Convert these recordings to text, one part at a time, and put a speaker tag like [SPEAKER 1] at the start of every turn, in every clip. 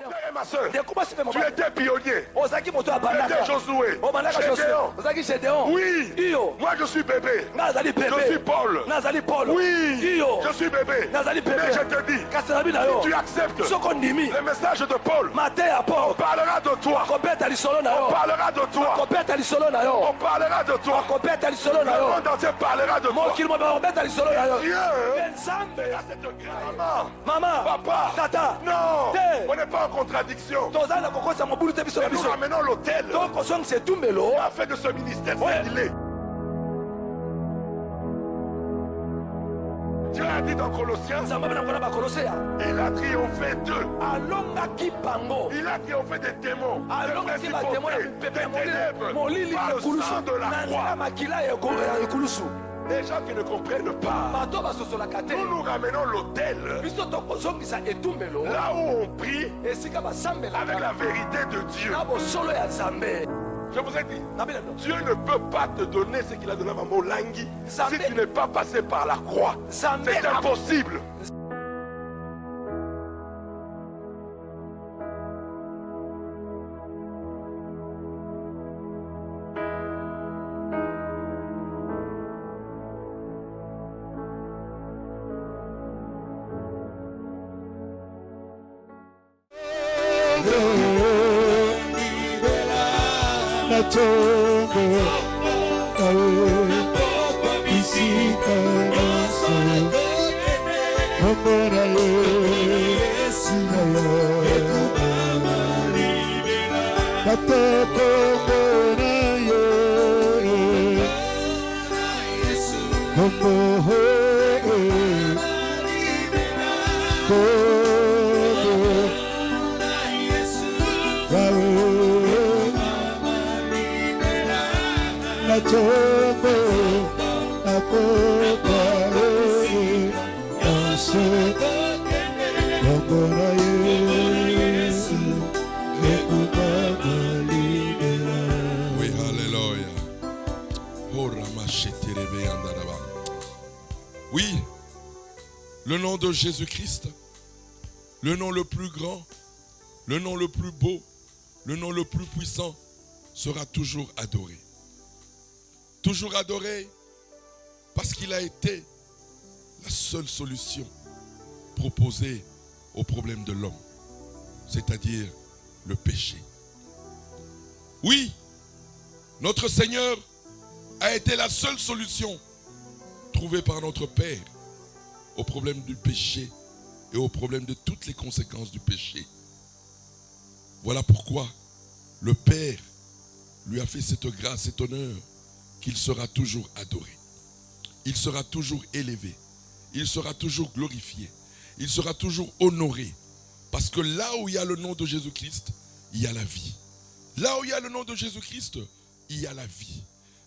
[SPEAKER 1] frère et ma soeur, tu étais pionnier. Tu étais Josué. Gédéon. Oui. Moi je suis bébé. Je suis Paul. Oui. Je suis bébé. Mais je te dis, si tu acceptes le message de Paul, on parlera de toi. On parlera de toi. On parlera de toi. Le monde entier parlera de toi. Dieu verra cette grâce. Maman, papa, tata, non, on n'est pas en contradiction. Nous ramenons l'autel afin que ce ministère s'équilibre. Dieu a dit dans Colossiens, il a triomphé d'eux. Il a triomphé des démons, des principautés, des ténèbres, par le sang de la croix. Des gens qui ne comprennent pas. Nous ramenons l'autel là où on prie avec la vérité de Dieu. Je vous ai dit, Dieu ne peut pas te donner ce qu'il a donné à Maman Langui si tu n'es pas passé par la croix. C'est impossible.
[SPEAKER 2] Oui, le nom de Jésus-Christ, le nom le plus grand, le nom le plus beau, le nom le plus puissant sera toujours adoré. Toujours adoré parce qu'il a été la seule solution proposée au problème de l'homme, c'est-à-dire le péché. Oui, notre Seigneur a été la seule solution trouvée par notre Père au problème du péché et au problème de toutes les conséquences du péché. Voilà pourquoi le Père lui a fait cette grâce, cet honneur, qu'il sera toujours adoré. Il sera toujours élevé. Il sera toujours glorifié. Il sera toujours honoré. Parce que là où il y a le nom de Jésus-Christ, il y a la vie. Là où il y a le nom de Jésus-Christ, il y a la vie.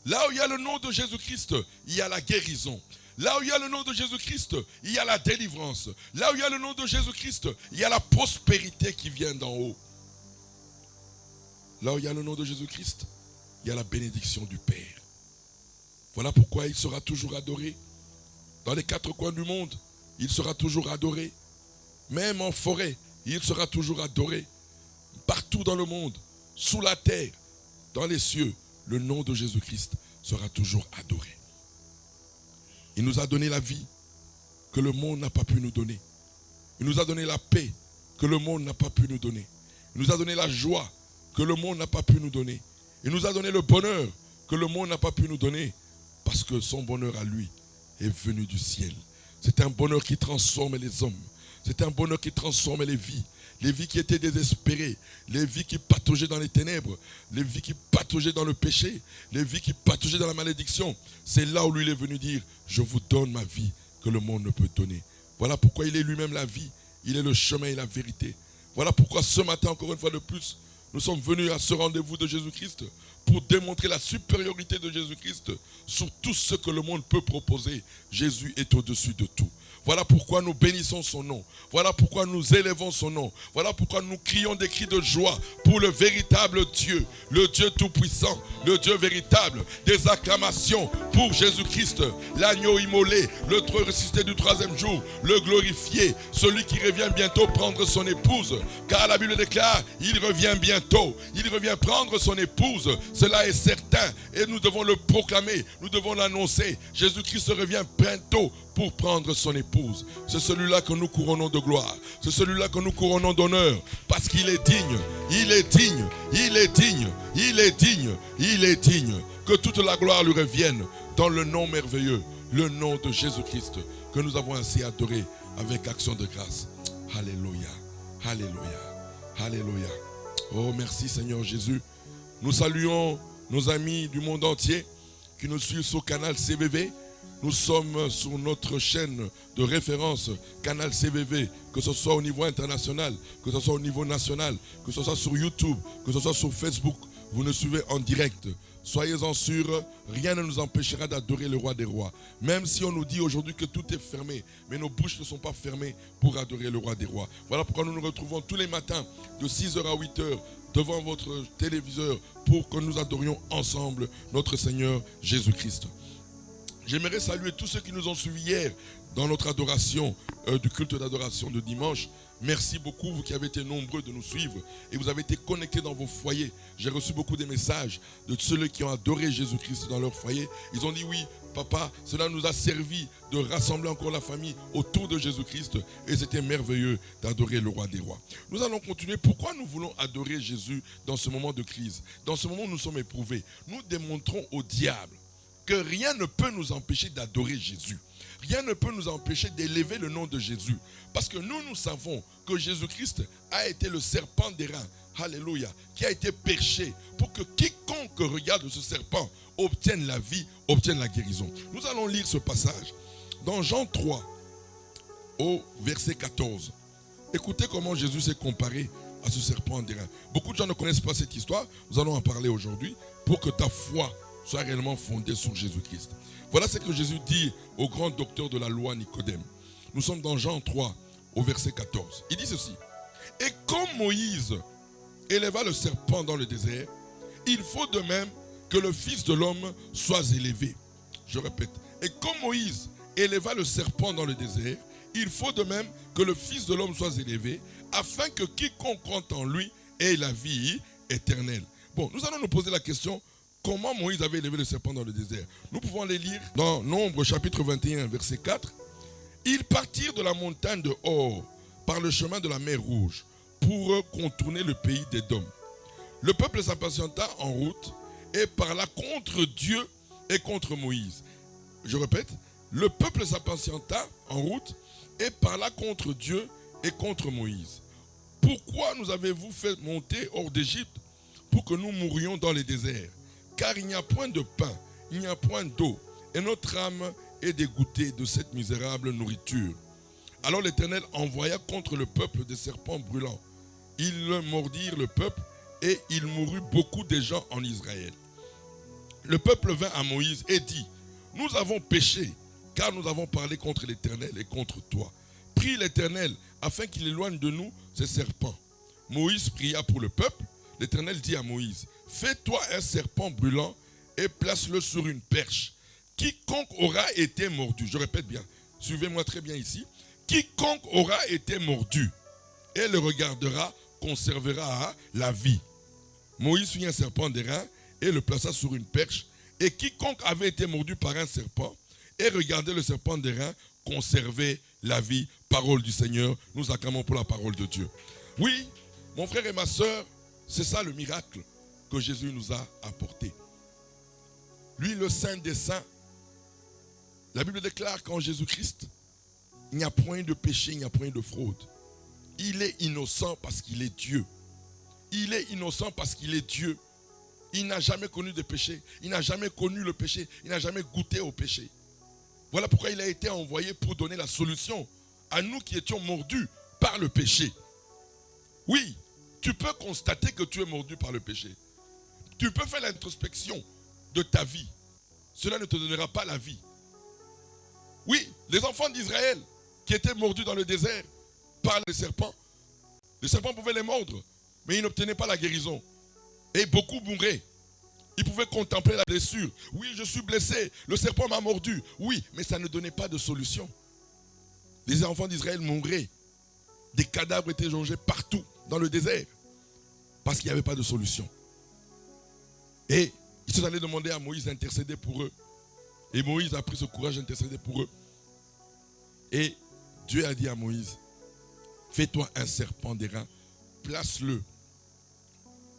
[SPEAKER 2] Là où il y a le nom de Jésus-Christ, il y a la guérison. Là où il y a le nom de Jésus-Christ, il y a la délivrance. Là où il y a le nom de Jésus-Christ, il y a la prospérité qui vient d'en haut. Là où il y a le nom de Jésus-Christ, il y a la bénédiction du Père. Voilà pourquoi il sera toujours adoré. Dans les quatre coins du monde, il sera toujours adoré. Même en forêt, il sera toujours adoré. Partout dans le monde, sous la terre, dans les cieux, le nom de Jésus-Christ sera toujours adoré. Il nous a donné la vie que le monde n'a pas pu nous donner. Il nous a donné la paix que le monde n'a pas pu nous donner. Il nous a donné la joie que le monde n'a pas pu nous donner. Il nous a donné le bonheur que le monde n'a pas pu nous donner parce que son bonheur à lui est venu du ciel. C'est un bonheur qui transforme les hommes. C'est un bonheur qui transforme les vies qui étaient désespérées, les vies qui pataugeaient dans les ténèbres, les vies qui pataugeaient dans le péché, les vies qui pataugeaient dans la malédiction. C'est là où lui il est venu dire, je vous donne ma vie que le monde ne peut donner. Voilà pourquoi il est lui-même la vie, il est le chemin et la vérité. Voilà pourquoi ce matin, encore une fois de plus, nous sommes venus à ce rendez-vous de Jésus-Christ pour démontrer la supériorité de Jésus-Christ sur tout ce que le monde peut proposer. Jésus est au-dessus de tout. Voilà pourquoi nous bénissons son nom. Voilà pourquoi nous élevons son nom. Voilà pourquoi nous crions des cris de joie pour le véritable Dieu, le Dieu tout-puissant, le Dieu véritable. Des acclamations pour Jésus-Christ, l'agneau immolé, le trône ressuscité du troisième jour, le glorifié, celui qui revient bientôt prendre son épouse. Car la Bible déclare, il revient bientôt. Il revient prendre son épouse. Cela est certain et nous devons le proclamer, nous devons l'annoncer. Jésus-Christ revient bientôt pour prendre son épouse. C'est celui-là que nous couronnons de gloire. C'est celui-là que nous couronnons d'honneur. Parce qu'il est digne. Il est digne. Il est digne. Il est digne. Il est digne. Que toute la gloire lui revienne dans le nom merveilleux, le nom de Jésus-Christ, que nous avons ainsi adoré avec action de grâce. Alléluia. Alléluia. Alléluia. Oh, merci Seigneur Jésus. Nous saluons nos amis du monde entier qui nous suivent sur Canal CVV. Nous sommes sur notre chaîne de référence Canal CVV, que ce soit au niveau international, que ce soit au niveau national, que ce soit sur YouTube, que ce soit sur Facebook. Vous nous suivez en direct. Soyez-en sûrs, rien ne nous empêchera d'adorer le roi des rois. Même si on nous dit aujourd'hui que tout est fermé, mais nos bouches ne sont pas fermées pour adorer le roi des rois. Voilà pourquoi nous nous retrouvons tous les matins de 6h à 8h devant votre téléviseur pour que nous adorions ensemble notre Seigneur Jésus-Christ. J'aimerais saluer tous ceux qui nous ont suivis hier dans notre adoration du culte d'adoration de dimanche. Merci beaucoup, vous qui avez été nombreux de nous suivre et vous avez été connectés dans vos foyers. J'ai reçu beaucoup de messages de ceux qui ont adoré Jésus-Christ dans leur foyer. Ils ont dit oui, papa, cela nous a servi de rassembler encore la famille autour de Jésus-Christ et c'était merveilleux d'adorer le roi des rois. Nous allons continuer. Pourquoi nous voulons adorer Jésus dans ce moment de crise? Dans ce moment où nous sommes éprouvés, nous démontrons au diable que rien ne peut nous empêcher d'adorer Jésus. Rien ne peut nous empêcher d'élever le nom de Jésus. Parce que nous savons que Jésus-Christ a été le serpent d'airain, alléluia, qui a été perché pour que quiconque regarde ce serpent obtienne la vie, obtienne la guérison. Nous allons lire ce passage dans Jean 3, au verset 14. Écoutez comment Jésus s'est comparé à ce serpent d'airain. Beaucoup de gens ne connaissent pas cette histoire. Nous allons en parler aujourd'hui pour que ta foi soit réellement fondée sur Jésus-Christ. Voilà ce que Jésus dit au grand docteur de la loi Nicodème. Nous sommes dans Jean 3, au verset 14. Il dit ceci. Et comme Moïse éleva le serpent dans le désert, il faut de même que le Fils de l'homme soit élevé. Je répète. Et comme Moïse éleva le serpent dans le désert, il faut de même que le Fils de l'homme soit élevé, afin que quiconque croit en lui ait la vie éternelle. Bon, nous allons nous poser la question. Comment Moïse avait élevé le serpent dans le désert? Nous pouvons les lire dans Nombre chapitre 21 verset 4. Ils partirent de la montagne de Hor par le chemin de la mer Rouge pour contourner le pays d'Édom. Le peuple s'impatienta en route et parla contre Dieu et contre Moïse. Je répète, le peuple s'impatienta en route et parla contre Dieu et contre Moïse. Pourquoi nous avez-vous fait monter hors d'Égypte pour que nous mourions dans les déserts? Car il n'y a point de pain, il n'y a point d'eau, et notre âme est dégoûtée de cette misérable nourriture. Alors l'Éternel envoya contre le peuple des serpents brûlants. Ils mordirent le peuple, et il mourut beaucoup de gens en Israël. Le peuple vint à Moïse et dit, nous avons péché, car nous avons parlé contre l'Éternel et contre toi. Prie l'Éternel, afin qu'il éloigne de nous ces serpents. Moïse pria pour le peuple. L'Éternel dit à Moïse, fais-toi un serpent brûlant et place-le sur une perche. Quiconque aura été mordu, je répète bien, suivez-moi très bien ici. Quiconque aura été mordu et le regardera, conservera la vie. Moïse fit un serpent d'airain et le plaça sur une perche. Et quiconque avait été mordu par un serpent et regardait le serpent d'airain, conservait la vie. Parole du Seigneur, nous acclamons pour la parole de Dieu. Oui, mon frère et ma soeur, c'est ça le miracle que Jésus nous a apporté. Lui, le Saint des Saints, la Bible déclare qu'en Jésus-Christ, il n'y a point de péché, il n'y a point de fraude. Il est innocent parce qu'il est Dieu. Il est innocent parce qu'il est Dieu. Il n'a jamais connu de péché. Il n'a jamais connu le péché. Il n'a jamais goûté au péché. Voilà pourquoi il a été envoyé pour donner la solution à nous qui étions mordus par le péché. Oui, tu peux constater que tu es mordu par le péché. Tu peux faire l'introspection de ta vie. Cela ne te donnera pas la vie. Oui, les enfants d'Israël qui étaient mordus dans le désert par les serpents pouvaient les mordre, mais ils n'obtenaient pas la guérison. Et beaucoup mouraient. Ils pouvaient contempler la blessure. Oui, je suis blessé, le serpent m'a mordu. Oui, mais ça ne donnait pas de solution. Les enfants d'Israël mouraient. Des cadavres étaient rongés partout dans le désert parce qu'il n'y avait pas de solution. Et ils sont allés demander à Moïse d'intercéder pour eux. Et Moïse a pris ce courage d'intercéder pour eux. Et Dieu a dit à Moïse, fais-toi un serpent d'airain, place-le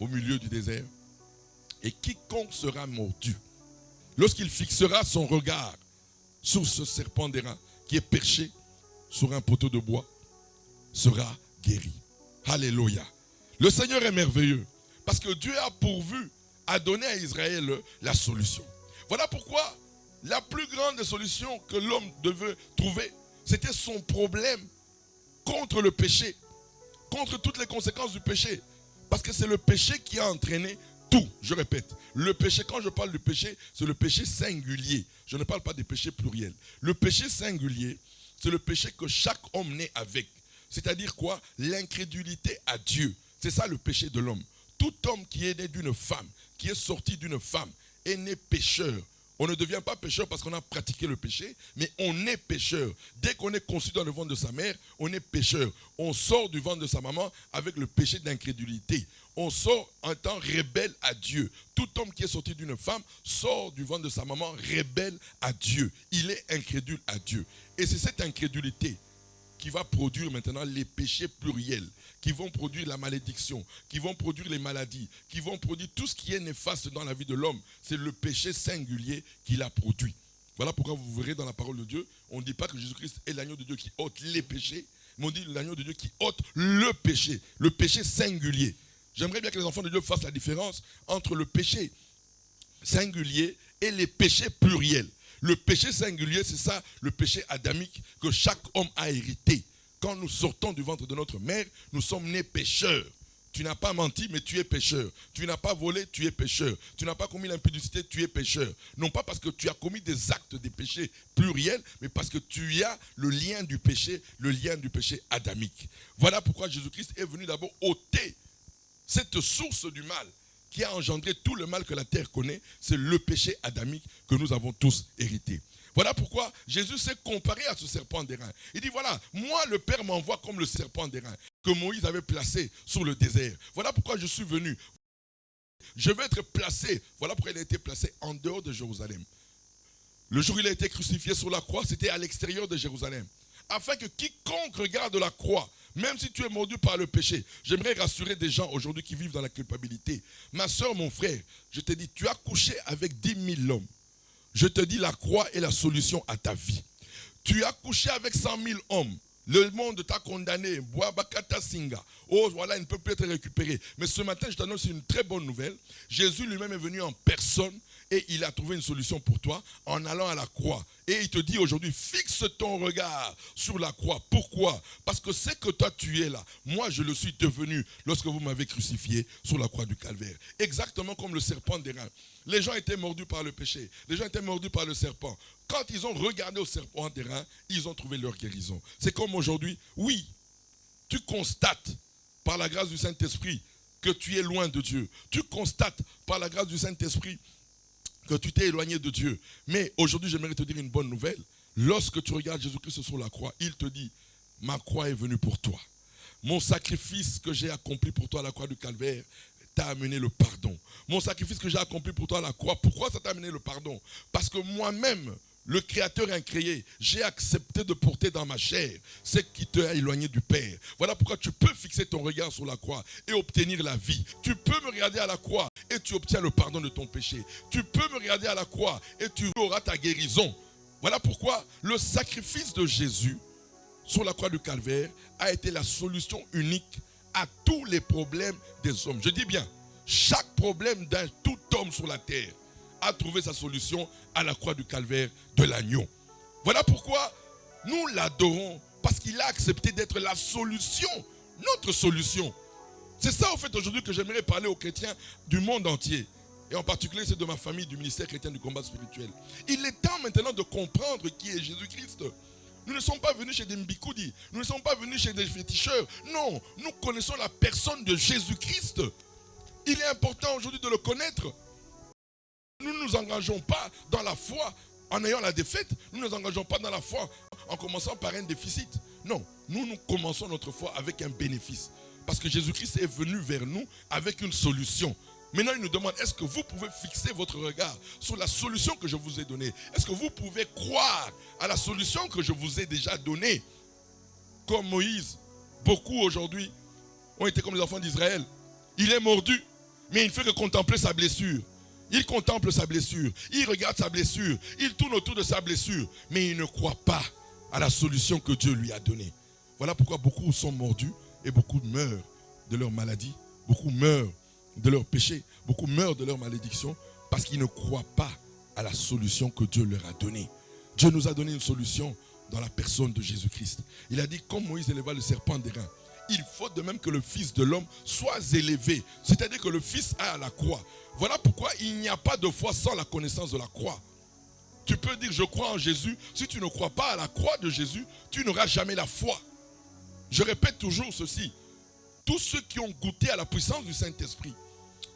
[SPEAKER 2] au milieu du désert, et quiconque sera mordu, lorsqu'il fixera son regard sur ce serpent d'airain qui est perché sur un poteau de bois, sera guéri. Alléluia. Le Seigneur est merveilleux parce que Dieu a pourvu à donner à Israël la solution. Voilà pourquoi la plus grande solution que l'homme devait trouver, c'était son problème contre le péché, contre toutes les conséquences du péché. Parce que c'est le péché qui a entraîné tout. Je répète, le péché, quand je parle du péché, c'est le péché singulier. Je ne parle pas des péchés pluriels. Le péché singulier, c'est le péché que chaque homme naît avec. C'est-à-dire quoi? L'incrédulité à Dieu. C'est ça le péché de l'homme. Tout homme qui est né d'une femme, qui est sorti d'une femme, est né pécheur. On ne devient pas pécheur parce qu'on a pratiqué le péché, mais on est pécheur. Dès qu'on est conçu dans le ventre de sa mère, on est pécheur. On sort du ventre de sa maman avec le péché d'incrédulité. On sort en étant rebelle à Dieu. Tout homme qui est sorti d'une femme sort du ventre de sa maman rebelle à Dieu. Il est incrédule à Dieu. Et c'est cette incrédulité qui va produire maintenant les péchés pluriels, qui vont produire la malédiction, qui vont produire les maladies, qui vont produire tout ce qui est néfaste dans la vie de l'homme. C'est le péché singulier qu'il a produit. Voilà pourquoi vous verrez dans la parole de Dieu, on ne dit pas que Jésus-Christ est l'agneau de Dieu qui ôte les péchés, mais on dit l'agneau de Dieu qui ôte le péché singulier. J'aimerais bien que les enfants de Dieu fassent la différence entre le péché singulier et les péchés pluriels. Le péché singulier, c'est ça, le péché adamique que chaque homme a hérité. Quand nous sortons du ventre de notre mère, nous sommes nés pécheurs. Tu n'as pas menti, mais tu es pécheur. Tu n'as pas volé, tu es pécheur. Tu n'as pas commis l'impudicité, tu es pécheur. Non pas parce que tu as commis des actes des péchés pluriels, mais parce que tu as le lien du péché adamique. Voilà pourquoi Jésus-Christ est venu d'abord ôter cette source du mal qui a engendré tout le mal que la terre connaît, c'est le péché adamique que nous avons tous hérité. Voilà pourquoi Jésus s'est comparé à ce serpent d'airain. Il dit voilà, moi le Père m'envoie comme le serpent d'airain que Moïse avait placé sur le désert. Voilà pourquoi je suis venu. Je vais être placé, voilà pourquoi il a été placé en dehors de Jérusalem. Le jour où il a été crucifié sur la croix, c'était à l'extérieur de Jérusalem. Afin que quiconque regarde la croix, même si tu es mordu par le péché, j'aimerais rassurer des gens aujourd'hui qui vivent dans la culpabilité. Ma soeur, mon frère, je te dis, tu as couché avec 10 000 hommes. Je te dis, la croix est la solution à ta vie. Tu as couché avec 100 000 hommes. Le monde t'a condamné. Oh, voilà, il ne peut plus être récupéré. Mais ce matin, je t'annonce une très bonne nouvelle. Jésus lui-même est venu en personne et il a trouvé une solution pour toi en allant à la croix. Et il te dit aujourd'hui, fixe ton regard sur la croix. Pourquoi? Parce que c'est que toi tu es là. Moi je le suis devenu lorsque vous m'avez crucifié sur la croix du Calvaire. Exactement comme le serpent d'airain. Les gens étaient mordus par le péché. Les gens étaient mordus par le serpent. Quand ils ont regardé au serpent d'airain, ils ont trouvé leur guérison. C'est comme aujourd'hui, oui, tu constates par la grâce du Saint-Esprit que tu es loin de Dieu. Tu constates par la grâce du Saint-Esprit que tu t'es éloigné de Dieu. Mais aujourd'hui, j'aimerais te dire une bonne nouvelle. Lorsque tu regardes Jésus-Christ sur la croix, il te dit, ma croix est venue pour toi. Mon sacrifice que j'ai accompli pour toi à la croix du Calvaire t'a amené le pardon. Mon sacrifice que j'ai accompli pour toi à la croix, pourquoi ça t'a amené le pardon? Parce que moi-même, le Créateur incréé, j'ai accepté de porter dans ma chair ce qui t'a éloigné du Père. Voilà pourquoi tu peux fixer ton regard sur la croix et obtenir la vie. Tu peux me regarder à la croix et tu obtiens le pardon de ton péché. Tu peux me regarder à la croix et tu auras ta guérison. Voilà pourquoi le sacrifice de Jésus sur la croix du Calvaire a été la solution unique à tous les problèmes des hommes. Je dis bien, chaque problème d'un tout homme sur la terre a trouvé sa solution à la croix du Calvaire de l'agneau. Voilà pourquoi nous l'adorons, parce qu'il a accepté d'être la solution, notre solution. C'est ça, en fait, aujourd'hui que j'aimerais parler aux chrétiens du monde entier. et en particulier ceux de ma famille du ministère chrétien du combat spirituel. Il est temps maintenant de comprendre qui est Jésus-Christ. Nous ne sommes pas venus chez des mbikoudi, nous ne sommes pas venus chez des féticheurs. Non, nous connaissons la personne de Jésus-Christ. Il est important aujourd'hui de le connaître. Nous ne nous engageons pas dans la foi en ayant la défaite. Nous ne nous engageons pas dans la foi en commençant par un déficit. Non, nous commençons notre foi avec un bénéfice. Parce que Jésus-Christ est venu vers nous avec une solution. Maintenant, il nous demande, est-ce que vous pouvez fixer votre regard sur la solution que je vous ai donnée? Est-ce que vous pouvez croire à la solution que je vous ai déjà donnée? Comme Moïse, beaucoup aujourd'hui ont été comme les enfants d'Israël. Il est mordu, mais il ne fait que contempler sa blessure. Il contemple sa blessure, il regarde sa blessure, il tourne autour de sa blessure, mais il ne croit pas à la solution que Dieu lui a donnée. Voilà pourquoi beaucoup sont mordus et beaucoup meurent de leur maladie, beaucoup meurent de leur péché, beaucoup meurent de leur malédiction parce qu'ils ne croient pas à la solution que Dieu leur a donnée. Dieu nous a donné une solution dans la personne de Jésus-Christ. Il a dit, comme Moïse éleva le serpent d'airain, il faut de même que le Fils de l'homme soit élevé. C'est-à-dire que le Fils a à la croix. Voilà pourquoi il n'y a pas de foi sans la connaissance de la croix. Tu peux dire je crois en Jésus. Si tu ne crois pas à la croix de Jésus, tu n'auras jamais la foi. Je répète toujours ceci. Tous ceux qui ont goûté à la puissance du Saint-Esprit,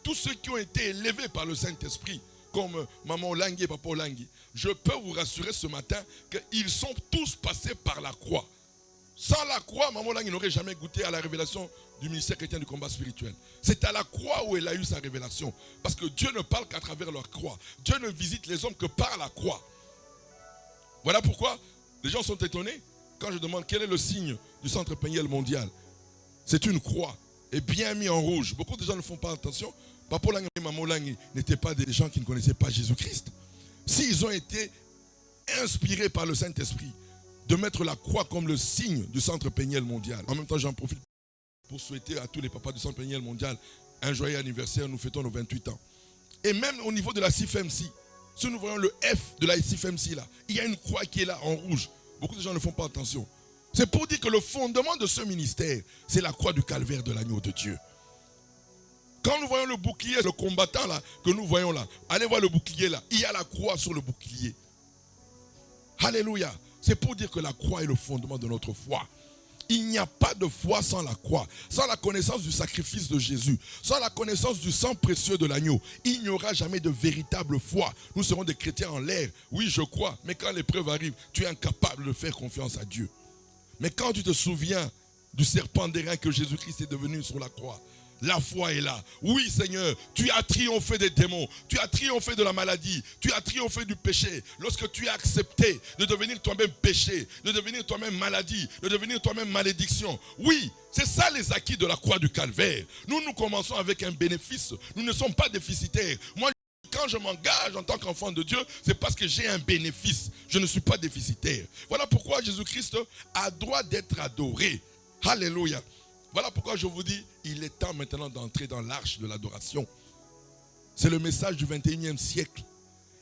[SPEAKER 2] tous ceux qui ont été élevés par le Saint-Esprit, comme maman Olangui et papa Olangui, je peux vous rassurer ce matin qu'ils sont tous passés par la croix. Sans la croix, maman Olangui n'aurait jamais goûté à la révélation du ministère chrétien du combat spirituel. C'est à la croix où elle a eu sa révélation. Parce que Dieu ne parle qu'à travers leur croix. Dieu ne visite les hommes que par la croix. Voilà pourquoi les gens sont étonnés quand je demande quel est le signe du centre péniel mondial. C'est une croix et bien mis en rouge. Beaucoup de gens ne font pas attention. Papa Olangui et maman Olangui n'étaient pas des gens qui ne connaissaient pas Jésus-Christ. S'ils ont été inspirés par le Saint-Esprit de mettre la croix comme le signe du centre péniel mondial. En même temps, j'en profite pour souhaiter à tous les papas du centre péniel mondial un joyeux anniversaire. Nous fêtons nos 28 ans. Et même au niveau de la CIFMC, si nous voyons le F de la CIFMC là, il y a une croix qui est là en rouge. Beaucoup de gens ne font pas attention. C'est pour dire que le fondement de ce ministère, c'est la croix du calvaire de l'agneau de Dieu. Quand nous voyons le bouclier, le combattant là, que nous voyons là, allez voir le bouclier là, il y a la croix sur le bouclier. Alléluia. C'est pour dire que la croix est le fondement de notre foi. Il n'y a pas de foi sans la croix, sans la connaissance du sacrifice de Jésus, sans la connaissance du sang précieux de l'agneau. Il n'y aura jamais de véritable foi. Nous serons des chrétiens en l'air. Oui, je crois, mais quand l'épreuve arrive, tu es incapable de faire confiance à Dieu. Mais quand tu te souviens du serpent d'airain que Jésus-Christ est devenu sur la croix, la foi est là. Oui, Seigneur, tu as triomphé des démons. Tu as triomphé de la maladie. Tu as triomphé du péché. Lorsque tu as accepté de devenir toi-même péché, de devenir toi-même maladie, de devenir toi-même malédiction. Oui, c'est ça les acquis de la croix du calvaire. Nous commençons avec un bénéfice. Nous ne sommes pas déficitaires. Moi, quand je m'engage en tant qu'enfant de Dieu, c'est parce que j'ai un bénéfice. Je ne suis pas déficitaire. Voilà pourquoi Jésus-Christ a droit d'être adoré. Alléluia. Voilà pourquoi je vous dis, il est temps maintenant d'entrer dans l'arche de l'adoration. C'est le message du 21e siècle.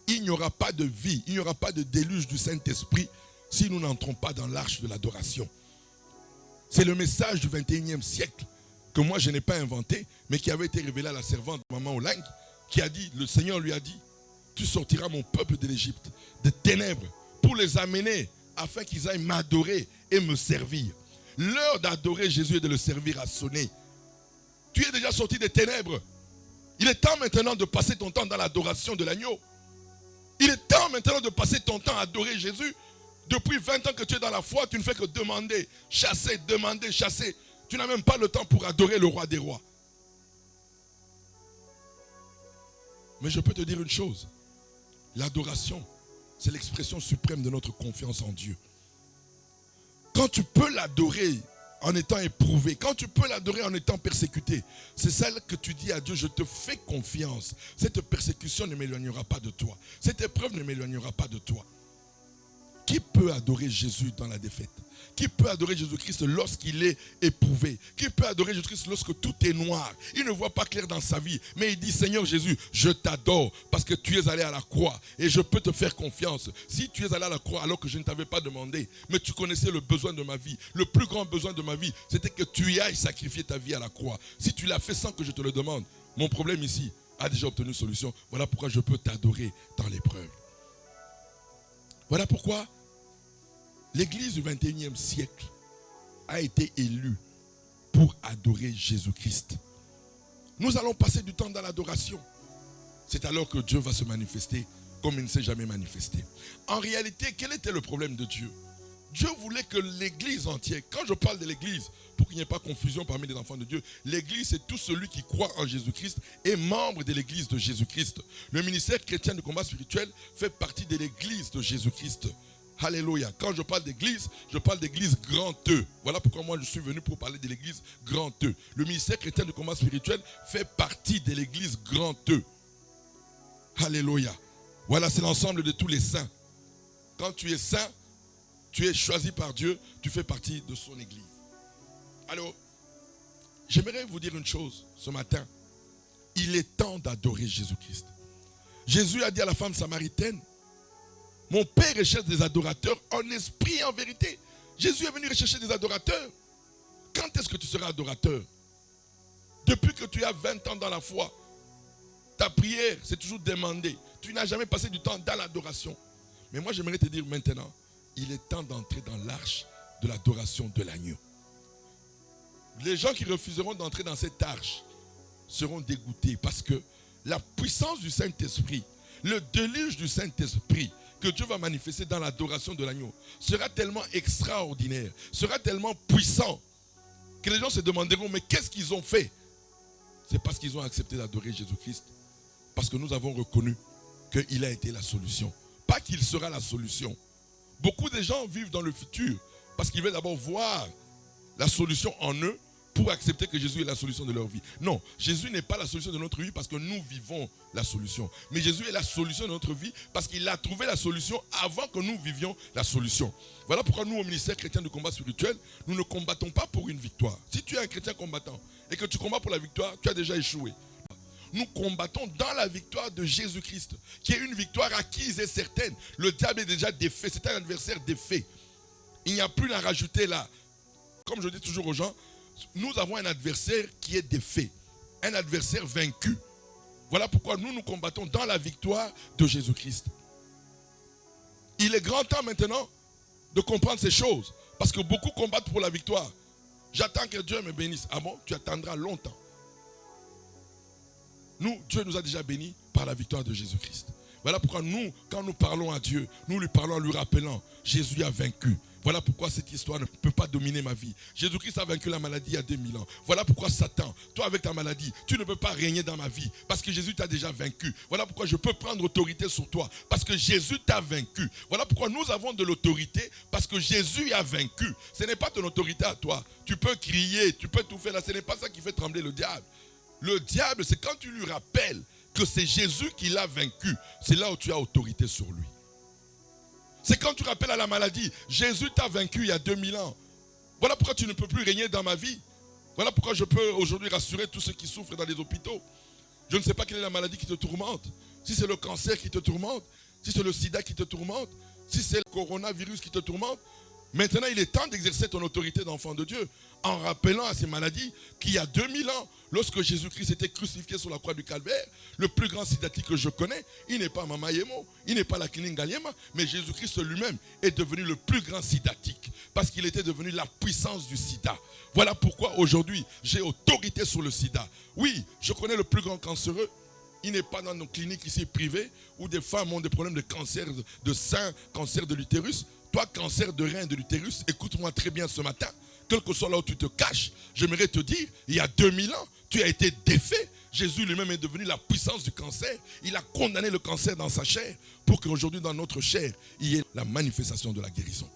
[SPEAKER 2] Il n'y aura pas de vie, il n'y aura pas de déluge du Saint-Esprit si nous n'entrons pas dans l'arche de l'adoration. C'est le message du 21e siècle que moi je n'ai pas inventé, mais qui avait été révélé à la servante maman Olangui, qui a dit, le Seigneur lui a dit, tu sortiras mon peuple de l'Égypte, des ténèbres, pour les amener afin qu'ils aillent m'adorer et me servir. L'heure d'adorer Jésus et de le servir a sonné. Tu es déjà sorti des ténèbres. Il est temps maintenant de passer ton temps dans l'adoration de l'agneau. Il est temps maintenant de passer ton temps à adorer Jésus. Depuis 20 ans que tu es dans la foi, tu ne fais que demander, chasser, demander, chasser. Tu n'as même pas le temps pour adorer le roi des rois. Mais je peux te dire une chose. L'adoration, c'est l'expression suprême de notre confiance en Dieu. Quand tu peux l'adorer en étant éprouvé, quand tu peux l'adorer en étant persécuté, c'est celle que tu dis à Dieu, je te fais confiance. Cette persécution ne m'éloignera pas de toi. Cette épreuve ne m'éloignera pas de toi. Qui peut adorer Jésus dans la défaite? Qui peut adorer Jésus-Christ lorsqu'il est éprouvé? Qui peut adorer Jésus-Christ lorsque tout est noir? Il ne voit pas clair dans sa vie, mais il dit, Seigneur Jésus, je t'adore parce que tu es allé à la croix et je peux te faire confiance. Si tu es allé à la croix alors que je ne t'avais pas demandé, mais tu connaissais le besoin de ma vie, le plus grand besoin de ma vie, c'était que tu y ailles sacrifier ta vie à la croix. Si tu l'as fait sans que je te le demande, mon problème ici, a déjà obtenu solution. Voilà pourquoi je peux t'adorer dans l'épreuve. Voilà pourquoi l'église du 21e siècle a été élue pour adorer Jésus-Christ. Nous allons passer du temps dans l'adoration. C'est alors que Dieu va se manifester comme il ne s'est jamais manifesté. En réalité, quel était le problème de Dieu? Dieu voulait que l'église entière, quand je parle de l'église, pour qu'il n'y ait pas confusion parmi les enfants de Dieu, l'église c'est tout celui qui croit en Jésus-Christ et membre de l'église de Jésus-Christ. Le ministère chrétien de combat spirituel fait partie de l'église de Jésus-Christ. Alléluia. Quand je parle d'église, je parle d'église grand E. Voilà pourquoi moi je suis venu pour parler de l'église grand E. Le ministère chrétien de combat spirituel fait partie de l'église grand E. Alléluia. Voilà, c'est l'ensemble de tous les saints. Quand tu es saint, tu es choisi par Dieu, tu fais partie de son église. Alors, j'aimerais vous dire une chose ce matin. Il est temps d'adorer Jésus-Christ. Jésus a dit à la femme samaritaine, mon Père recherche des adorateurs en esprit et en vérité. Jésus est venu rechercher des adorateurs. Quand est-ce que tu seras adorateur? Depuis que tu as 20 ans dans la foi, ta prière, c'est toujours demandé. Tu n'as jamais passé du temps dans l'adoration. Mais moi, j'aimerais te dire maintenant, il est temps d'entrer dans l'arche de l'adoration de l'agneau. Les gens qui refuseront d'entrer dans cette arche seront dégoûtés parce que la puissance du Saint-Esprit, le déluge du Saint-Esprit que Dieu va manifester dans l'adoration de l'agneau sera tellement extraordinaire, sera tellement puissant que les gens se demanderont, mais qu'est-ce qu'ils ont fait? C'est parce qu'ils ont accepté d'adorer Jésus-Christ. Parce que nous avons reconnu qu'il a été la solution. Pas qu'il sera la solution. Beaucoup de gens vivent dans le futur parce qu'ils veulent d'abord voir la solution en eux pour accepter que Jésus est la solution de leur vie. Non, Jésus n'est pas la solution de notre vie parce que nous vivons la solution. Mais Jésus est la solution de notre vie parce qu'il a trouvé la solution avant que nous vivions la solution. Voilà pourquoi nous, au ministère chrétien de combat spirituel, nous ne combattons pas pour une victoire. Si tu es un chrétien combattant et que tu combats pour la victoire, tu as déjà échoué. Nous combattons dans la victoire de Jésus-Christ, qui est une victoire acquise et certaine. Le diable est déjà défait, c'est un adversaire défait. Il n'y a plus à rajouter là. Comme je dis toujours aux gens, nous avons un adversaire qui est défait, un adversaire vaincu. Voilà pourquoi nous combattons dans la victoire de Jésus-Christ. Il est grand temps maintenant de comprendre ces choses, parce que beaucoup combattent pour la victoire. J'attends que Dieu me bénisse. Ah bon? Tu attendras longtemps. Nous, Dieu nous a déjà bénis par la victoire de Jésus-Christ. Voilà pourquoi nous, quand nous parlons à Dieu, nous lui parlons en lui rappelant, Jésus a vaincu. Voilà pourquoi cette histoire ne peut pas dominer ma vie. Jésus-Christ a vaincu la maladie il y a 2000 ans. Voilà pourquoi Satan, toi avec ta maladie, tu ne peux pas régner dans ma vie parce que Jésus t'a déjà vaincu. Voilà pourquoi je peux prendre autorité sur toi parce que Jésus t'a vaincu. Voilà pourquoi nous avons de l'autorité parce que Jésus a vaincu. Ce n'est pas ton autorité à toi. Tu peux crier, tu peux tout faire là. Ce n'est pas ça qui fait trembler le diable. Le diable, c'est quand tu lui rappelles que c'est Jésus qui l'a vaincu. C'est là où tu as autorité sur lui. C'est quand tu rappelles à la maladie, Jésus t'a vaincu il y a 2000 ans. Voilà pourquoi tu ne peux plus régner dans ma vie. Voilà pourquoi je peux aujourd'hui rassurer tous ceux qui souffrent dans les hôpitaux. Je ne sais pas quelle est la maladie qui te tourmente. Si c'est le cancer qui te tourmente, si c'est le sida qui te tourmente, si c'est le coronavirus qui te tourmente, maintenant il est temps d'exercer ton autorité d'enfant de Dieu en rappelant à ces maladies qu'il y a 2000 ans, lorsque Jésus-Christ était crucifié sur la croix du Calvaire, le plus grand sidatique que je connais, il n'est pas Mama Yemo, il n'est pas la Kiningaliema, mais Jésus-Christ lui-même est devenu le plus grand sidatique parce qu'il était devenu la puissance du sida. Voilà pourquoi aujourd'hui j'ai autorité sur le sida. Oui, je connais le plus grand cancéreux. Il n'est pas dans nos cliniques ici privées où des femmes ont des problèmes de cancer de sein, cancer de l'utérus. Toi, cancer de rein de l'utérus, écoute-moi très bien ce matin. Quel que soit là où tu te caches, j'aimerais te dire, il y a 2000 ans, tu as été défait. Jésus lui-même est devenu la puissance du cancer. Il a condamné le cancer dans sa chair pour qu'aujourd'hui dans notre chair, il y ait la manifestation de la guérison.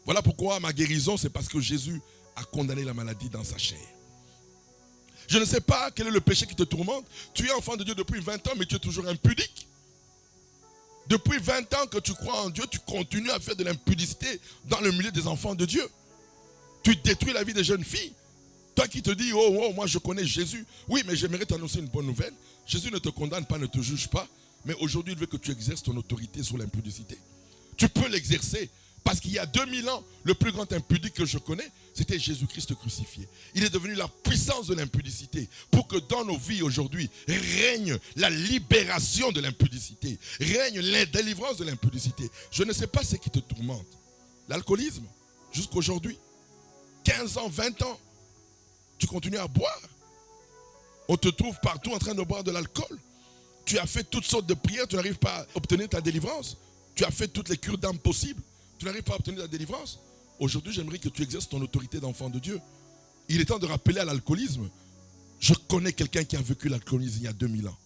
[SPEAKER 2] Voilà pourquoi ma guérison, c'est parce que Jésus a condamné la maladie dans sa chair. Je ne sais pas quel est le péché qui te tourmente. Tu es enfant de Dieu depuis 20 ans, mais tu es toujours impudique. Depuis 20 ans que tu crois en Dieu, tu continues à faire de l'impudicité dans le milieu des enfants de Dieu. Tu détruis la vie des jeunes filles. Toi qui te dis, oh, moi je connais Jésus. Oui, mais j'aimerais t'annoncer une bonne nouvelle. Jésus ne te condamne pas, ne te juge pas. Mais aujourd'hui, il veut que tu exerces ton autorité sur l'impudicité. Tu peux l'exercer Parce qu'il y a 2000 ans, le plus grand impudique que je connais, c'était Jésus-Christ crucifié. Il est devenu la puissance de l'impudicité pour que dans nos vies aujourd'hui règne la libération de l'impudicité, règne la délivrance de l'impudicité. Je ne sais pas ce qui te tourmente. L'alcoolisme, jusqu'aujourd'hui, 15 ans, 20 ans, tu continues à boire. On te trouve partout en train de boire de l'alcool. Tu as fait toutes sortes de prières, tu n'arrives pas à obtenir ta délivrance. Tu as fait toutes les cures d'âme possibles. Tu n'arrives pas à obtenir ta délivrance. Aujourd'hui, j'aimerais que tu exerces ton autorité d'enfant de Dieu. Il est temps de rappeler à l'alcoolisme. Je connais quelqu'un qui a vécu l'alcoolisme il y a 2000 ans.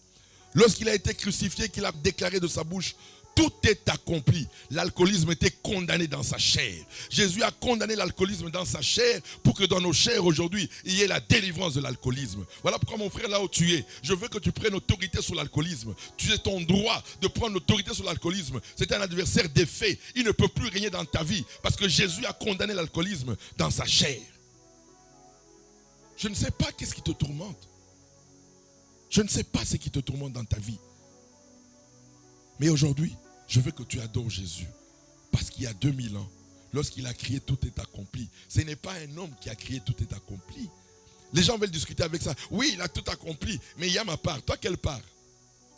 [SPEAKER 2] Lorsqu'il a été crucifié, qu'il a déclaré de sa bouche, tout est accompli. L'alcoolisme était condamné dans sa chair. Jésus a condamné l'alcoolisme dans sa chair pour que dans nos chairs aujourd'hui, il y ait la délivrance de l'alcoolisme. Voilà pourquoi mon frère, là où tu es, je veux que tu prennes autorité sur l'alcoolisme. Tu as ton droit de prendre autorité sur l'alcoolisme. C'est un adversaire défait. Il ne peut plus régner dans ta vie parce que Jésus a condamné l'alcoolisme dans sa chair. Je ne sais pas qu'est-ce qui te tourmente. Je ne sais pas ce qui te tourmente dans ta vie. Mais aujourd'hui, je veux que tu adores Jésus. Parce qu'il y a 2000 ans, lorsqu'il a crié tout est accompli, ce n'est pas un homme qui a crié tout est accompli. Les gens veulent discuter avec ça. Oui, il a tout accompli, mais il y a ma part. Toi, quelle part?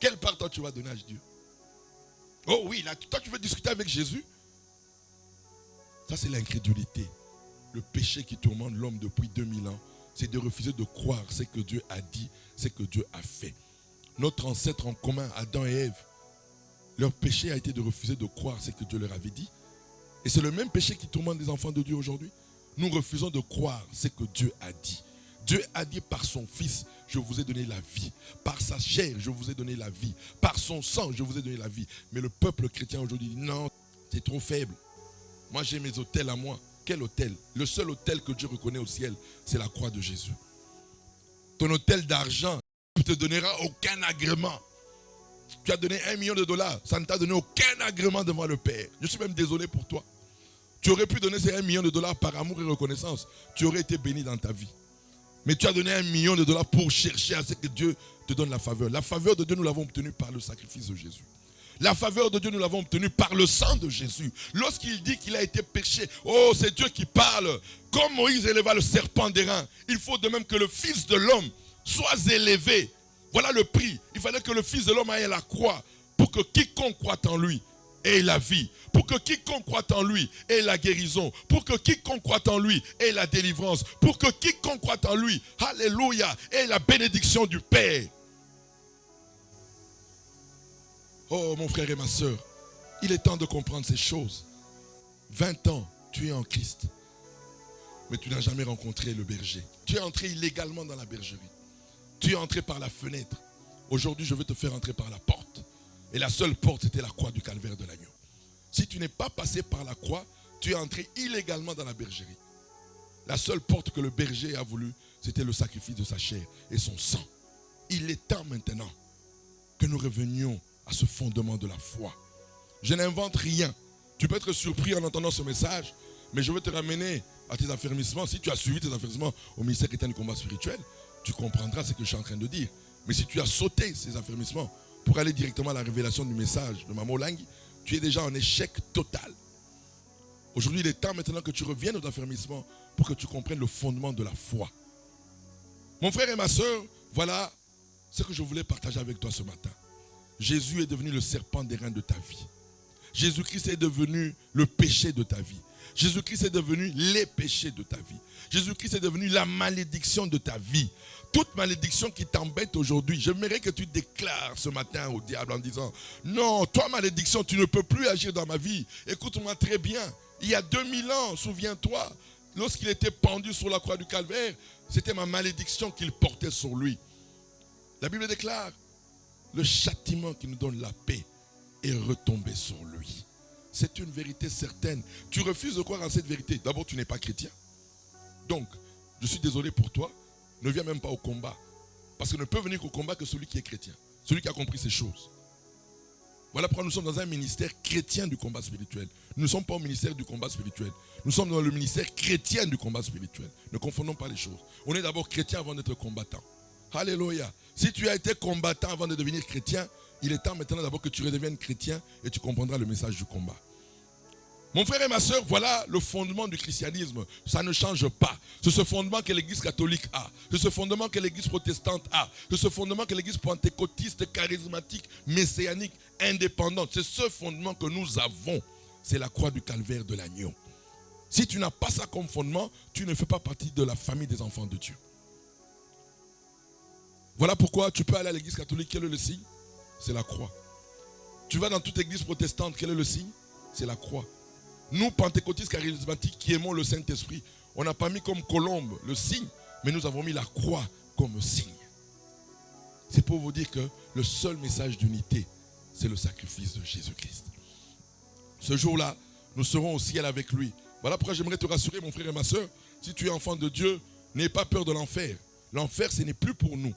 [SPEAKER 2] Quelle part toi tu vas donner à Dieu? Oh oui, là, toi tu veux discuter avec Jésus? Ça c'est l'incrédulité. Le péché qui tourmente l'homme depuis 2000 ans, c'est de refuser de croire ce que Dieu a dit, ce que Dieu a fait. Notre ancêtre en commun, Adam et Ève, leur péché a été de refuser de croire ce que Dieu leur avait dit. Et c'est le même péché qui tourmente les enfants de Dieu aujourd'hui. Nous refusons de croire ce que Dieu a dit. Dieu a dit par son Fils, je vous ai donné la vie. Par sa chair, je vous ai donné la vie. Par son sang, je vous ai donné la vie. Mais le peuple chrétien aujourd'hui dit non, c'est trop faible. Moi j'ai mes autels à moi. Quel autel? Le seul autel que Dieu reconnaît au ciel, c'est la croix de Jésus. Ton autel d'argent ne te donnera aucun agrément. Tu as donné $1 million, ça ne t'a donné aucun agrément devant le Père. Je suis même désolé pour toi. Tu aurais pu donner ces $1 million par amour et reconnaissance. Tu aurais été béni dans ta vie. Mais tu as donné $1 million pour chercher à ce que Dieu te donne la faveur. La faveur de Dieu, nous l'avons obtenue par le sacrifice de Jésus. La faveur de Dieu, nous l'avons obtenue par le sang de Jésus. Lorsqu'il dit qu'il a été péché, oh, c'est Dieu qui parle. Comme Moïse éleva le serpent d'airain, il faut de même que le Fils de l'homme soit élevé. Voilà le prix. Il fallait que le Fils de l'homme aille à la croix pour que quiconque croit en lui ait la vie. Pour que quiconque croit en lui ait la guérison. Pour que quiconque croit en lui ait la délivrance. Pour que quiconque croit en lui, alléluia, ait la bénédiction du Père. Oh mon frère et ma soeur, il est temps de comprendre ces choses. 20 ans, tu es en Christ. Mais tu n'as jamais rencontré le berger. Tu es entré illégalement dans la bergerie. Tu es entré par la fenêtre. Aujourd'hui, je veux te faire entrer par la porte. Et la seule porte, c'était la croix du calvaire de l'agneau. Si tu n'es pas passé par la croix, tu es entré illégalement dans la bergerie. La seule porte que le berger a voulu, c'était le sacrifice de sa chair et son sang. Il est temps maintenant que nous revenions à ce fondement de la foi. Je n'invente rien. Tu peux être surpris en entendant ce message, mais je veux te ramener à tes affermissements. Si tu as suivi tes affermissements au ministère chrétien du combat spirituel, tu comprendras ce que je suis en train de dire. Mais si tu as sauté ces affermissements pour aller directement à la révélation du message de Maman Olangi, tu es déjà en échec total. Aujourd'hui, il est temps maintenant que tu reviennes aux affermissements pour que tu comprennes le fondement de la foi. Mon frère et ma soeur, voilà ce que je voulais partager avec toi ce matin. Jésus est devenu le serpent d'airain de ta vie. Jésus-Christ est devenu le péché de ta vie. Jésus-Christ est devenu les péchés de ta vie. Jésus-Christ est devenu la malédiction de ta vie. Toute malédiction qui t'embête aujourd'hui, j'aimerais que tu déclares ce matin au diable en disant « Non, toi malédiction, tu ne peux plus agir dans ma vie. Écoute-moi très bien. Il y a 2000 ans, souviens-toi, lorsqu'il était pendu sur la croix du calvaire, c'était ma malédiction qu'il portait sur lui. » La Bible déclare « Le châtiment qui nous donne la paix est retombé sur lui. » C'est une vérité certaine. Tu refuses de croire en cette vérité. D'abord, tu n'es pas chrétien. Donc, je suis désolé pour toi. Ne viens même pas au combat. Parce que ne peut venir qu'au combat que celui qui est chrétien. Celui qui a compris ces choses. Voilà pourquoi nous sommes dans un ministère chrétien du combat spirituel. Nous ne sommes pas au ministère du combat spirituel. Nous sommes dans le ministère chrétien du combat spirituel. Ne confondons pas les choses. On est d'abord chrétien avant d'être combattant. Alléluia. Si tu as été combattant avant de devenir chrétien, il est temps maintenant d'abord que tu redeviennes chrétien et tu comprendras le message du combat. Mon frère et ma soeur, voilà le fondement du christianisme. Ça ne change pas. C'est ce fondement que l'église catholique a. C'est ce fondement que l'église protestante a. C'est ce fondement que l'église pentecôtiste, charismatique, messianique, indépendante. C'est ce fondement que nous avons. C'est la croix du calvaire de l'agneau. Si tu n'as pas ça comme fondement, tu ne fais pas partie de la famille des enfants de Dieu. Voilà pourquoi tu peux aller à l'église catholique. Quel est le signe? C'est la croix. Tu vas dans toute église protestante. Quel est le signe? C'est la croix. Nous, pentecôtistes charismatiques qui aimons le Saint-Esprit, on n'a pas mis comme colombe le signe, mais nous avons mis la croix comme signe. C'est pour vous dire que le seul message d'unité, c'est le sacrifice de Jésus-Christ. Ce jour-là, nous serons au ciel avec lui. Voilà pourquoi j'aimerais te rassurer, mon frère et ma soeur, si tu es enfant de Dieu, n'aie pas peur de l'enfer. L'enfer, ce n'est plus pour nous.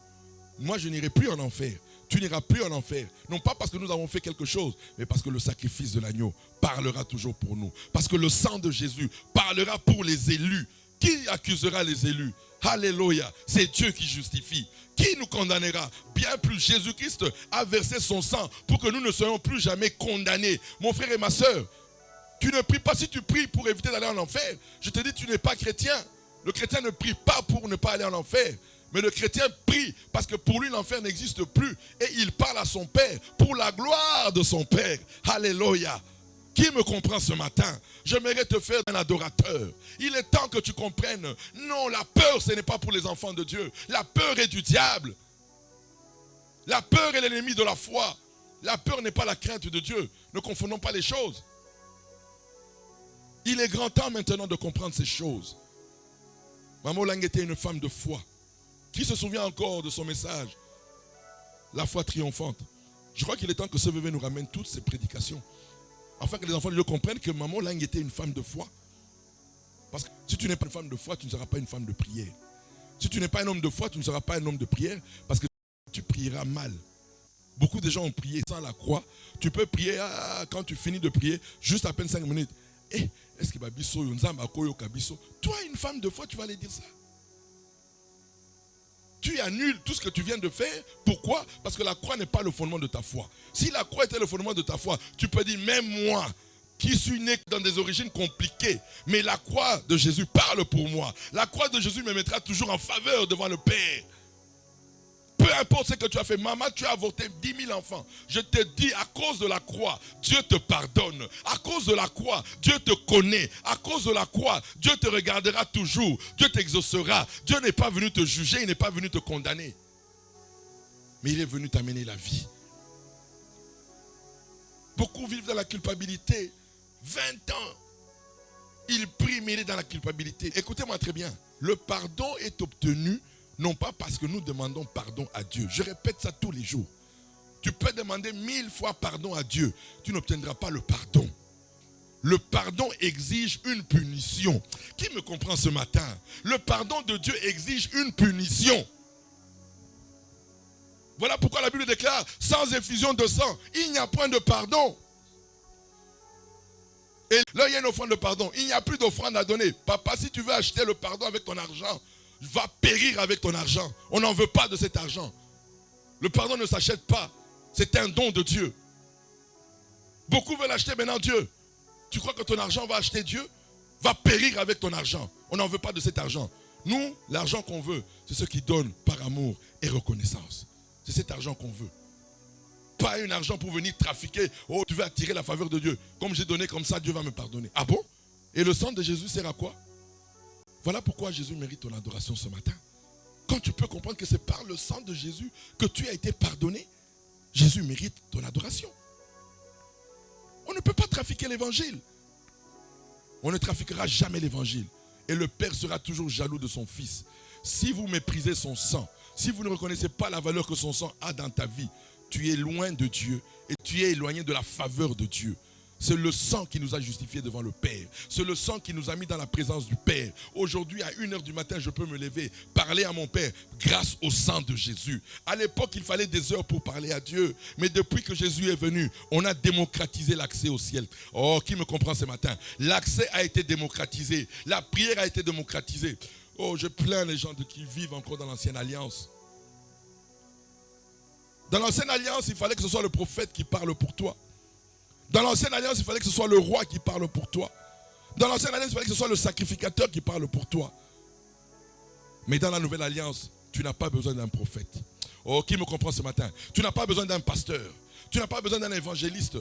[SPEAKER 2] Moi, je n'irai plus en enfer. Tu n'iras plus en enfer. Non pas parce que nous avons fait quelque chose, mais parce que le sacrifice de l'agneau parlera toujours pour nous. Parce que le sang de Jésus parlera pour les élus. Qui accusera les élus? Alléluia. C'est Dieu qui justifie. Qui nous condamnera? Bien plus, Jésus-Christ a versé son sang pour que nous ne soyons plus jamais condamnés. Mon frère et ma soeur, tu ne pries pas. Si tu pries pour éviter d'aller en enfer, je te dis, tu n'es pas chrétien. Le chrétien ne prie pas pour ne pas aller en enfer. Mais le chrétien prie parce que pour lui l'enfer n'existe plus. Et il parle à son Père pour la gloire de son Père. Alléluia. Qui me comprend ce matin? J'aimerais te faire un adorateur. Il est temps que tu comprennes. Non, la peur, ce n'est pas pour les enfants de Dieu. La peur est du diable. La peur est l'ennemi de la foi. La peur n'est pas la crainte de Dieu. Ne confondons pas les choses. Il est grand temps maintenant de comprendre ces choses. Maman Lang était une femme de foi. Qui se souvient encore de son message? La foi triomphante. Je crois qu'il est temps que ce VV nous ramène toutes ces prédications. Afin que les enfants de Dieu comprennent que Maman Lang était une femme de foi. Parce que si tu n'es pas une femme de foi, tu ne seras pas une femme de prière. Si tu n'es pas un homme de foi, tu ne seras pas un homme de prière. Parce que tu prieras mal. Beaucoup de gens ont prié sans la croix. Tu peux prier quand tu finis de prier, juste à peine 5 minutes. Est-ce que Babiso, toi, une femme de foi, tu vas aller dire ça? Tu annules tout ce que tu viens de faire. Pourquoi? Parce que la croix n'est pas le fondement de ta foi. Si la croix était le fondement de ta foi, tu peux dire, même moi, qui suis né dans des origines compliquées, mais la croix de Jésus parle pour moi. La croix de Jésus me mettra toujours en faveur devant le Père. Peu importe ce que tu as fait, maman, tu as avorté 10 000 enfants. Je te dis, à cause de la croix, Dieu te pardonne. À cause de la croix, Dieu te connaît. À cause de la croix, Dieu te regardera toujours. Dieu t'exaucera. Dieu n'est pas venu te juger, il n'est pas venu te condamner. Mais il est venu t'amener la vie. Beaucoup vivent dans la culpabilité. 20 ans. Ils prient, mais il est dans la culpabilité. Écoutez-moi très bien. Le pardon est obtenu non pas parce que nous demandons pardon à Dieu. Je répète ça tous les jours. Tu peux demander 1000 fois pardon à Dieu. Tu n'obtiendras pas le pardon. Le pardon exige une punition. Qui me comprend ce matin? Le pardon de Dieu exige une punition. Voilà pourquoi la Bible déclare, sans effusion de sang, il n'y a point de pardon. Et là, il y a une offrande de pardon. Il n'y a plus d'offrande à donner. Papa, si tu veux acheter le pardon avec ton argent, va périr avec ton argent. On n'en veut pas de cet argent. Le pardon ne s'achète pas. C'est un don de Dieu. Beaucoup veulent acheter maintenant Dieu. Tu crois que ton argent va acheter Dieu? Va périr avec ton argent. On n'en veut pas de cet argent. Nous, l'argent qu'on veut, c'est ce qui donne par amour et reconnaissance. C'est cet argent qu'on veut. Pas un argent pour venir trafiquer. Oh, tu veux attirer la faveur de Dieu. Comme j'ai donné comme ça, Dieu va me pardonner. Ah bon? Et le sang de Jésus sert à quoi? Voilà pourquoi Jésus mérite ton adoration ce matin. Quand tu peux comprendre que c'est par le sang de Jésus que tu as été pardonné, Jésus mérite ton adoration. On ne peut pas trafiquer l'évangile. On ne trafiquera jamais l'évangile. Et le Père sera toujours jaloux de son Fils. Si vous méprisez son sang, si vous ne reconnaissez pas la valeur que son sang a dans ta vie, tu es loin de Dieu et tu es éloigné de la faveur de Dieu. C'est le sang qui nous a justifiés devant le Père. C'est le sang qui nous a mis dans la présence du Père. Aujourd'hui, à 1h du matin, je peux me lever, parler à mon Père grâce au sang de Jésus. À l'époque, il fallait des heures pour parler à Dieu. Mais depuis que Jésus est venu, on a démocratisé l'accès au ciel. Oh, qui me comprend ce matin? L'accès a été démocratisé. La prière a été démocratisée. Oh, je plains les gens qui vivent encore dans l'ancienne alliance. Dans l'ancienne alliance, il fallait que ce soit le prophète qui parle pour toi. Dans l'ancienne alliance, il fallait que ce soit le roi qui parle pour toi. Dans l'ancienne alliance, il fallait que ce soit le sacrificateur qui parle pour toi. Mais dans la nouvelle alliance, tu n'as pas besoin d'un prophète. Oh, qui me comprend ce matin? Tu n'as pas besoin d'un pasteur. Tu n'as pas besoin d'un évangéliste.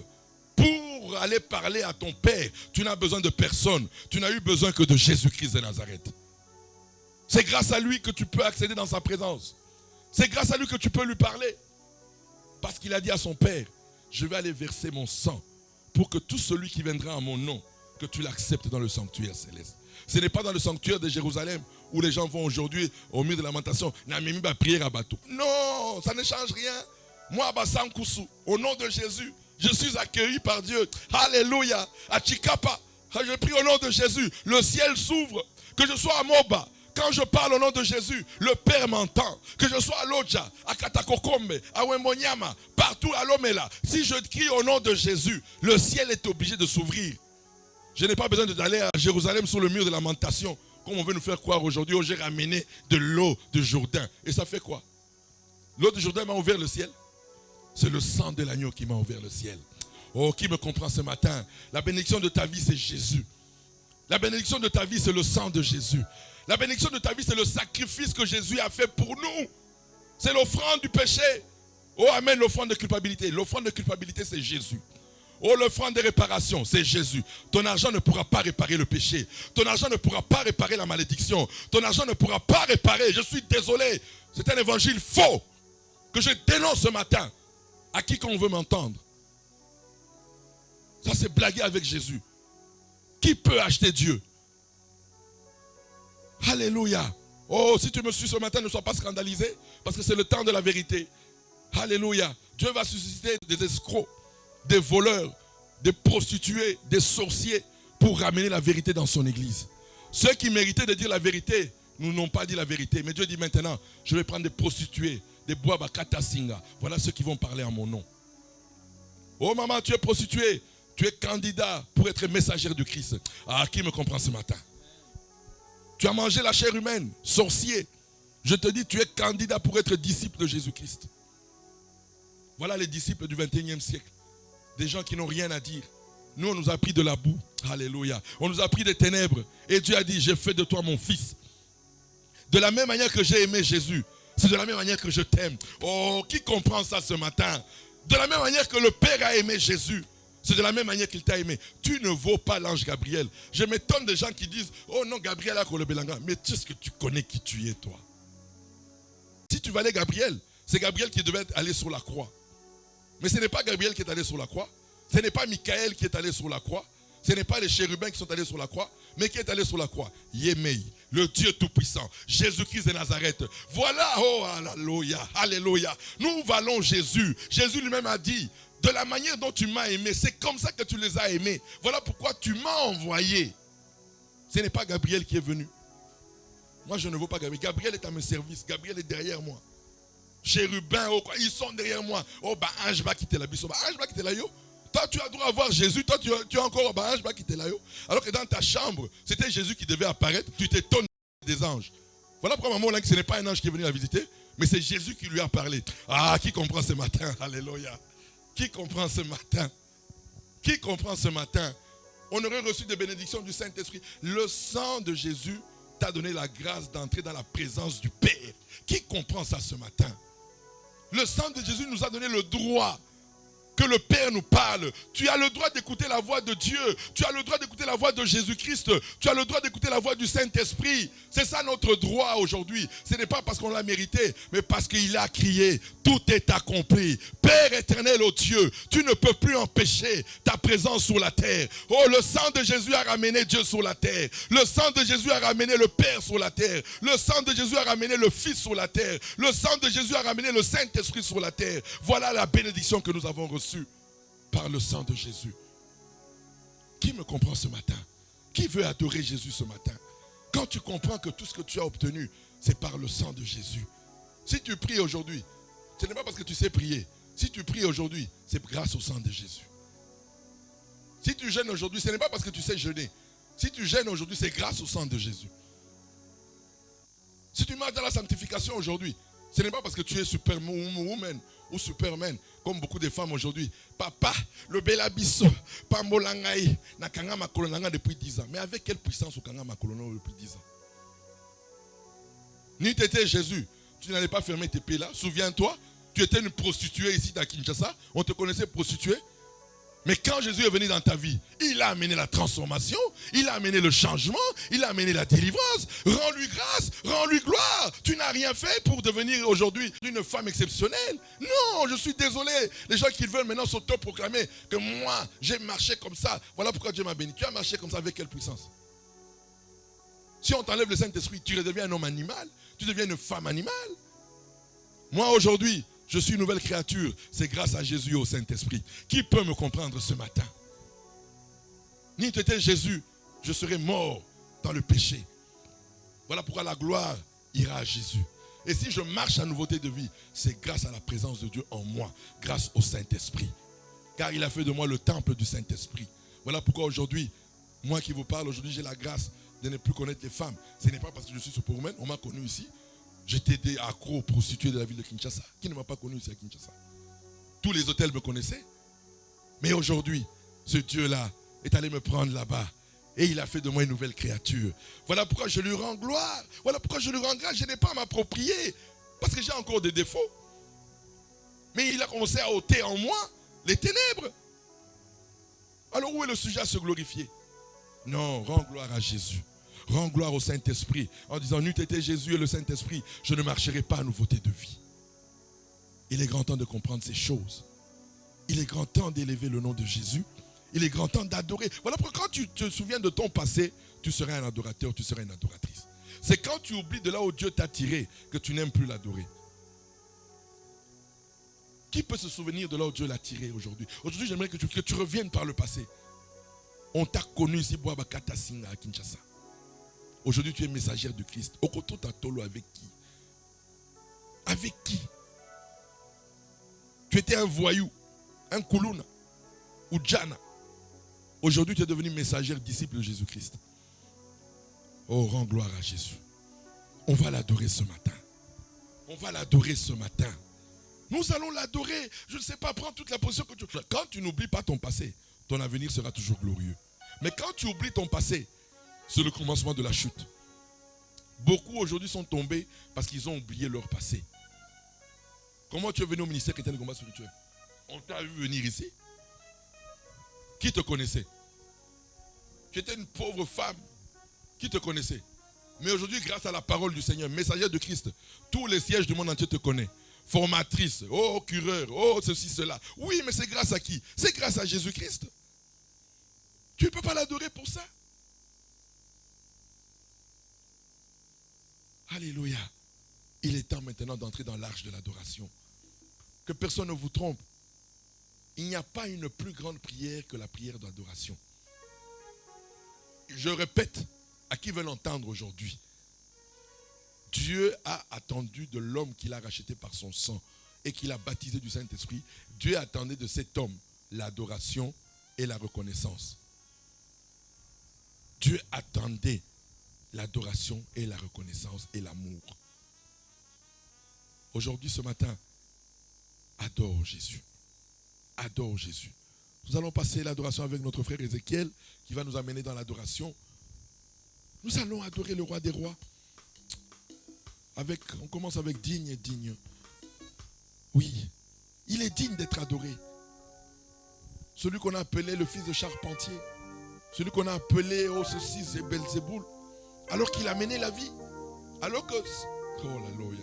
[SPEAKER 2] Pour aller parler à ton Père, tu n'as besoin de personne. Tu n'as eu besoin que de Jésus-Christ de Nazareth. C'est grâce à lui que tu peux accéder dans sa présence. C'est grâce à lui que tu peux lui parler. Parce qu'il a dit à son Père, je vais aller verser mon sang pour que tout celui qui viendra en mon nom, que tu l'acceptes dans le sanctuaire céleste. Ce n'est pas dans le sanctuaire de Jérusalem où les gens vont aujourd'hui au mur de lamentation. Prière à bateau. Non, ça ne change rien. Moi, au nom de Jésus, je suis accueilli par Dieu. Alléluia. À Chikapa, je prie au nom de Jésus. Le ciel s'ouvre. Que je sois à Moba. Quand je parle au nom de Jésus, le Père m'entend. Que je sois à Lodja, à Katakokombe, à Wemonyama, partout à Lomela. Si je crie au nom de Jésus, le ciel est obligé de s'ouvrir. Je n'ai pas besoin d'aller à Jérusalem sur le mur de lamentation, comme on veut nous faire croire aujourd'hui. J'ai ramené de l'eau de Jourdain. Et ça fait quoi? L'eau de Jourdain m'a ouvert le ciel. C'est le sang de l'agneau qui m'a ouvert le ciel. Oh, qui me comprend ce matin? La bénédiction de ta vie, c'est Jésus. La bénédiction de ta vie, c'est le sang de Jésus. La bénédiction de ta vie, c'est le sacrifice que Jésus a fait pour nous. C'est l'offrande du péché. Oh, amen, l'offrande de culpabilité. L'offrande de culpabilité, c'est Jésus. Oh, l'offrande de réparation, c'est Jésus. Ton argent ne pourra pas réparer le péché. Ton argent ne pourra pas réparer la malédiction. Ton argent ne pourra pas réparer. Je suis désolé. C'est un évangile faux que je dénonce ce matin. À qui qu'on veut m'entendre? Ça, c'est blaguer avec Jésus. Qui peut acheter Dieu? Alléluia. Oh, si tu me suis ce matin, ne sois pas scandalisé, parce que c'est le temps de la vérité. Alléluia. Dieu va susciter des escrocs, des voleurs, des prostituées, des sorciers, pour ramener la vérité dans son église. Ceux qui méritaient de dire la vérité, nous n'ont pas dit la vérité. Mais Dieu dit maintenant, je vais prendre des prostituées, des boabakata singa. Voilà ceux qui vont parler en mon nom. Oh maman, tu es prostituée, tu es candidat pour être messagère du Christ. Ah, qui me comprend ce matin? Tu as mangé la chair humaine, sorcier. Je te dis, tu es candidat pour être disciple de Jésus-Christ. Voilà les disciples du 21e siècle. Des gens qui n'ont rien à dire. Nous, on nous a pris de la boue. Alléluia. On nous a pris des ténèbres. Et Dieu a dit, j'ai fait de toi mon fils. De la même manière que j'ai aimé Jésus, c'est de la même manière que je t'aime. Oh, qui comprend ça ce matin? De la même manière que le Père a aimé Jésus, c'est de la même manière qu'il t'a aimé. Tu ne vaux pas l'ange Gabriel. Je m'étonne des gens qui disent, oh non, Gabriel a Kolobelanga. Mais est-ce que tu connais qui tu es, toi? Si tu valais Gabriel, c'est Gabriel qui devait aller sur la croix. Mais ce n'est pas Gabriel qui est allé sur la croix. Ce n'est pas Michael qui est allé sur la croix. Ce n'est pas les chérubins qui sont allés sur la croix. Mais qui est allé sur la croix? Yémei, le Dieu Tout-Puissant, Jésus-Christ de Nazareth. Voilà, oh, alléluia, alléluia. Nous valons Jésus. Jésus lui-même a dit, de la manière dont tu m'as aimé, c'est comme ça que tu les as aimés. Voilà pourquoi tu m'as envoyé. Ce n'est pas Gabriel qui est venu. Moi, je ne veux pas Gabriel. Gabriel est à mes services. Gabriel est derrière moi. Chérubins, oh, ils sont derrière moi. Oh, bah, ange va quitter la biso. Bah, ange va quitter la yo. Toi, tu as droit à voir Jésus. Toi, tu as encore bah, ange va quitter la yo. Alors que dans ta chambre, c'était Jésus qui devait apparaître. Tu t'étonnes des anges. Voilà pourquoi maman, là, que ce n'est pas un ange qui est venu la visiter, mais c'est Jésus qui lui a parlé. Ah, qui comprend ce matin? Alléluia. Qui comprend ce matin? Qui comprend ce matin? On aurait reçu des bénédictions du Saint-Esprit. Le sang de Jésus t'a donné la grâce d'entrer dans la présence du Père. Qui comprend ça ce matin? Le sang de Jésus nous a donné le droit que le Père nous parle. Tu as le droit d'écouter la voix de Dieu. Tu as le droit d'écouter la voix de Jésus-Christ. Tu as le droit d'écouter la voix du Saint-Esprit. C'est ça notre droit aujourd'hui. Ce n'est pas parce qu'on l'a mérité, mais parce qu'il a crié. Tout est accompli. Père éternel, ô Dieu, tu ne peux plus empêcher ta présence sur la terre. Oh, le sang de Jésus a ramené Dieu sur la terre. Le sang de Jésus a ramené le Père sur la terre. Le sang de Jésus a ramené le Fils sur la terre. Le sang de Jésus a ramené le Saint-Esprit sur la terre. Voilà la bénédiction que nous avons reçue par le sang de Jésus. Qui me comprend ce matin? Qui veut adorer Jésus ce matin? Quand tu comprends que tout ce que tu as obtenu, c'est par le sang de Jésus. Si tu pries aujourd'hui, ce n'est pas parce que tu sais prier. Si tu pries aujourd'hui, c'est grâce au sang de Jésus. Si tu jeûnes aujourd'hui, ce n'est pas parce que tu sais jeûner. Si tu jeûnes aujourd'hui, c'est grâce au sang de Jésus. Si tu marches dans la sanctification aujourd'hui, Ce n'est pas parce que tu es superwoman ou superman, comme beaucoup de femmes aujourd'hui. Papa, le belabiso, pambolangaï, nakanga makolonanga depuis 10 ans. Mais avec quelle puissance au kanga makolonanga depuis 10 ans? Ni t'étais Jésus, tu n'allais pas fermer tes pieds là. Souviens-toi, tu étais une prostituée ici à Kinshasa. On te connaissait prostituée. Mais quand Jésus est venu dans ta vie, il a amené la transformation, il a amené le changement, il a amené la délivrance. Rends-lui grâce, rends-lui gloire. Tu n'as rien fait pour devenir aujourd'hui une femme exceptionnelle. Non, je suis désolé. Les gens qui veulent maintenant s'auto-proclamer que moi, j'ai marché comme ça. Voilà pourquoi Dieu m'a béni. Tu as marché comme ça avec quelle puissance? Si on t'enlève le Saint-Esprit, tu redeviens un homme animal, tu deviens une femme animale. Moi aujourd'hui, je suis une nouvelle créature. C'est grâce à Jésus et au Saint-Esprit. Qui peut me comprendre ce matin? Ni tu étais Jésus, je serais mort dans le péché. Voilà pourquoi la gloire ira à Jésus. Et si je marche en nouveauté de vie, c'est grâce à la présence de Dieu en moi, grâce au Saint-Esprit. Car il a fait de moi le temple du Saint-Esprit. Voilà pourquoi aujourd'hui, moi qui vous parle, aujourd'hui j'ai la grâce de ne plus connaître les femmes. Ce n'est pas parce que je suis superwoman, on m'a connu ici. J'étais des accros prostituées de la ville de Kinshasa. Qui ne m'a pas connu ici à Kinshasa? Tous les hôtels me connaissaient. Mais aujourd'hui, ce Dieu-là est allé me prendre là-bas. Et il a fait de moi une nouvelle créature. Voilà pourquoi je lui rends gloire. Voilà pourquoi je lui rends grâce. Je n'ai pas à m'approprier. Parce que j'ai encore des défauts. Mais il a commencé à ôter en moi les ténèbres. Alors où est le sujet à se glorifier? Non, rends gloire à Jésus. Rends gloire au Saint-Esprit en disant, n'eût été Jésus et le Saint-Esprit, je ne marcherai pas à nouveauté de vie. Il est grand temps de comprendre ces choses. Il est grand temps d'élever le nom de Jésus. Il est grand temps d'adorer. Voilà pourquoi quand tu te souviens de ton passé, tu seras un adorateur, tu seras une adoratrice. C'est quand tu oublies de là où Dieu t'a tiré que tu n'aimes plus l'adorer. Qui peut se souvenir de là où Dieu l'a tiré aujourd'hui? Aujourd'hui, j'aimerais que tu reviennes par le passé. On t'a connu ici, Boabakata Singa à Kinshasa. Aujourd'hui, tu es messagère de Christ. Okoto Tatolo avec qui? Avec qui? Tu étais un voyou, un koulouna, ou djana. Aujourd'hui, tu es devenu messagère, disciple de Jésus-Christ. Oh, rends gloire à Jésus. On va l'adorer ce matin. On va l'adorer ce matin. Nous allons l'adorer. Je ne sais pas, prends toute la position que tu veux. Quand tu n'oublies pas ton passé, ton avenir sera toujours glorieux. Mais quand tu oublies ton passé, c'est le commencement de la chute. Beaucoup aujourd'hui sont tombés parce qu'ils ont oublié leur passé. Comment tu es venu au ministère chrétien de combat spirituel? On t'a vu venir ici? Qui te connaissait? Tu étais une pauvre femme. Qui te connaissait? Mais aujourd'hui, grâce à la parole du Seigneur, messagère de Christ, tous les sièges du monde entier te connaissent. Formatrice, oh cureur, oh ceci, cela. Oui, mais c'est grâce à qui? C'est grâce à Jésus-Christ. Tu ne peux pas l'adorer pour ça. Alléluia. Il est temps maintenant d'entrer dans l'arche de l'adoration. Que personne ne vous trompe. Il n'y a pas une plus grande prière que la prière d'adoration. Je répète, à qui veut l'entendre aujourd'hui? Dieu a attendu de l'homme qu'il a racheté par son sang et qu'il a baptisé du Saint-Esprit. Dieu attendait de cet homme l'adoration et la reconnaissance. Dieu attendait l'adoration et la reconnaissance et l'amour. Aujourd'hui, ce matin, adore Jésus. Adore Jésus. Nous allons passer l'adoration avec notre frère Ézéchiel qui va nous amener dans l'adoration. Nous allons adorer le roi des rois. On commence avec digne et digne. Oui, il est digne d'être adoré. Celui qu'on a appelé le fils de charpentier. Celui qu'on a appelé, oh ceci, c'est Belzéboul. Alors qu'il a mené la vie. Alors que... Oh l'alléluia.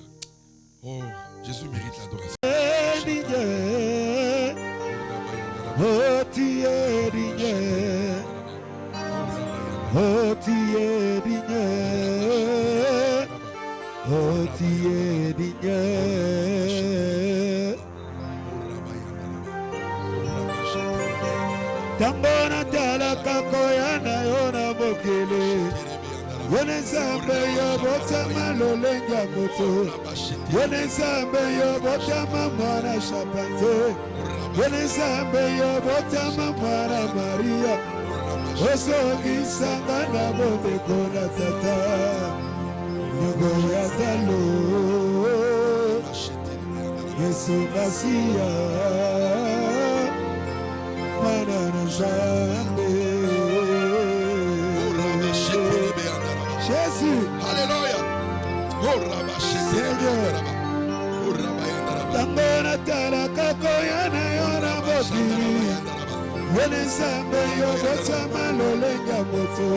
[SPEAKER 2] Oh, Jésus mérite l'adoration.
[SPEAKER 3] Oh, tu es digne. Oh, tu es digne. Oh, tu es digne. Tambona tala kakoyana yona bokele. Yone zambe yo botama lolenga moto. Yone zambe yo botama mwana chapante. Yone zambe yo botama mwana Maria. Osogi sangana bote kona tata. Yogo ya talo. Yesu Masia, Manana Jambe. Jésus,
[SPEAKER 2] Alléluia.
[SPEAKER 3] Seigneur, Tambona Tala Kakoyana Yona Bokiri. Yene Zambe Yobota Malolenga Moto.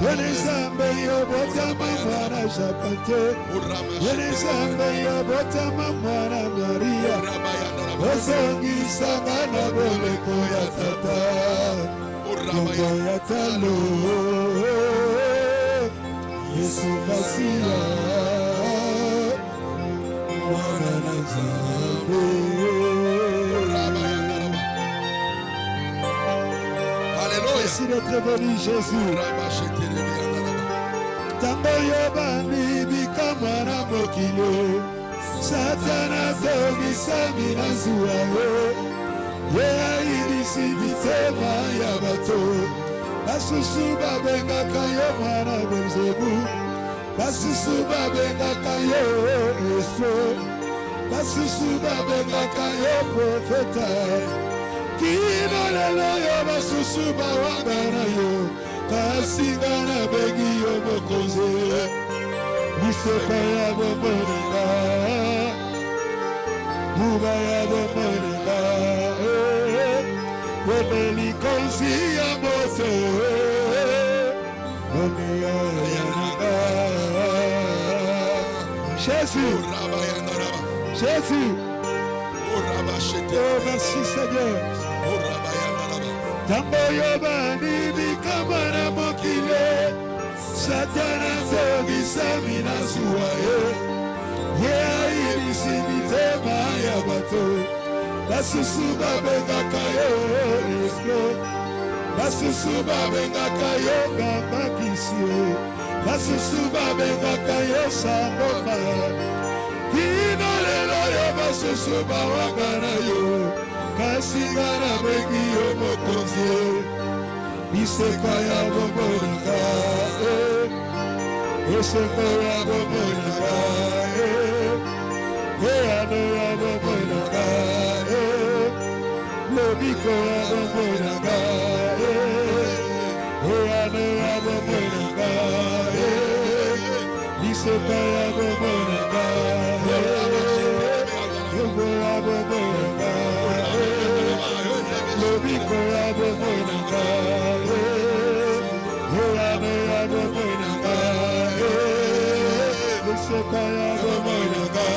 [SPEAKER 3] Yene Zambe Yobota Mamara Japate. Yene Zambe Yobota Mamara Maria. Ozongi Sangana Boleko ya Tata. Kongo ya Talo. Yesu Masia. Mwana Zambe. Merci d'être venu, Jésus. Tango yobani bikamana mokilo. Satana togi samina zuayo. Ye aidisi bitema ya bato. Basusu babengaka yo mwana Belzebu. Basusu babengaka yo Espo. Basusu babengaka yo profeta. Kino lelo yo basusu bawangana yo. Kasingana begi yo mokoze. Misepa ya bomonega. Muba ya bomonega. Webeli konzi ya moto. Omea yananga. Jésus. Jésus. Oh, merci Seigneur. Tambo yobani bikamana mokile. Satana zogi samina suwaye. Ye aidisi bitema ya bato. Basusu babengaka yo espo. Basusu babengaka yo gambakisio. Basusu babengaka yo sangoma. Kino lelo yo basusu bawangana yo. Kasingana bengi yo mokonzi. Biseka ya bomonaka. Eseko ya bomonaka. Eano ya bomonaka. Lobiko ya bomonaka. Eano ya bomonaka. Biseka ya bomonaka. Yogo ya bomonaka. Lobiko ya bomonaka. Eano ya bomonaka. Biseka ya bomonaka.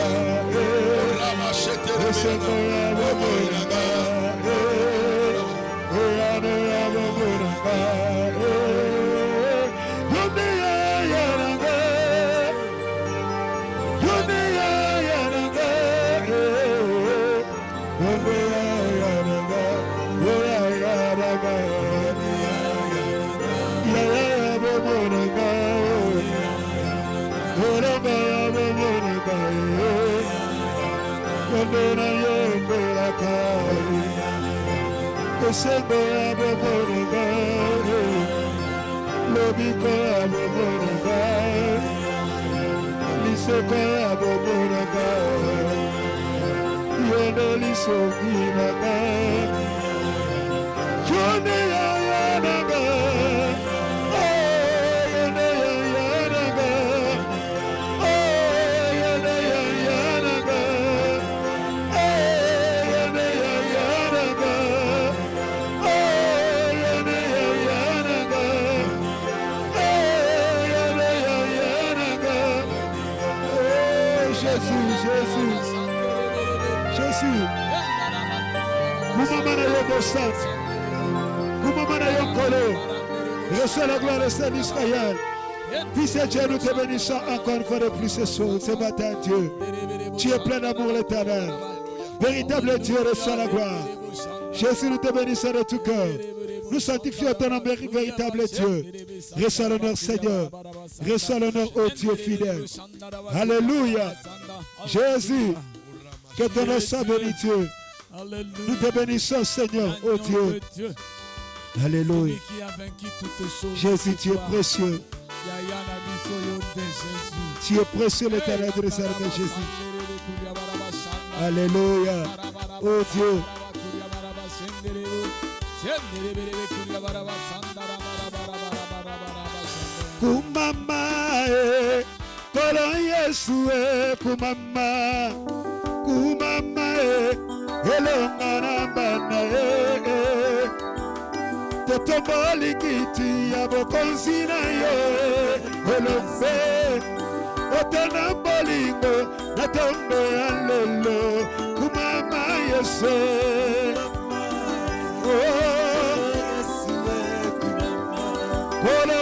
[SPEAKER 3] Biseka ya bomonaka. Eano ya bomonaka. Sendo ya bomonega, lobiko ya bomonega, liseko ya bomonega, yono lisogi naga, yone ya yanaga, yone ya yanaga, yone ya yanaga, yone ya yanaga. Jésus, Koumamana Yobosat, Koumamana Yokolo, reçois la gloire de Saint Israël. Fils et Dieu, nous te bénissons encore une fois de plus ce soir, ce matin, Dieu. Tu es plein d'amour, l'Éternel. Véritable Dieu, reçois la gloire. Jésus, nous te bénissons de tout cœur. Nous sanctifions ton nom, véritable Dieu. Reçois l'honneur, Seigneur. Reçois l'honneur, ô Dieu fidèle. Alléluia. Jésus, que ton nom soit béni, Dieu. Nous te bénissons, Seigneur, ô Dieu. Alléluia. Jésus, tu es précieux. Tu es précieux, l'Éternel de Jésus. Alléluia. Oh Dieu. Kumama kolo Yesu kumama elongana bana totomboli kiti ya bokonzi na yo elombe otana bolingo na tombe ya lelo kumama Yesu kolo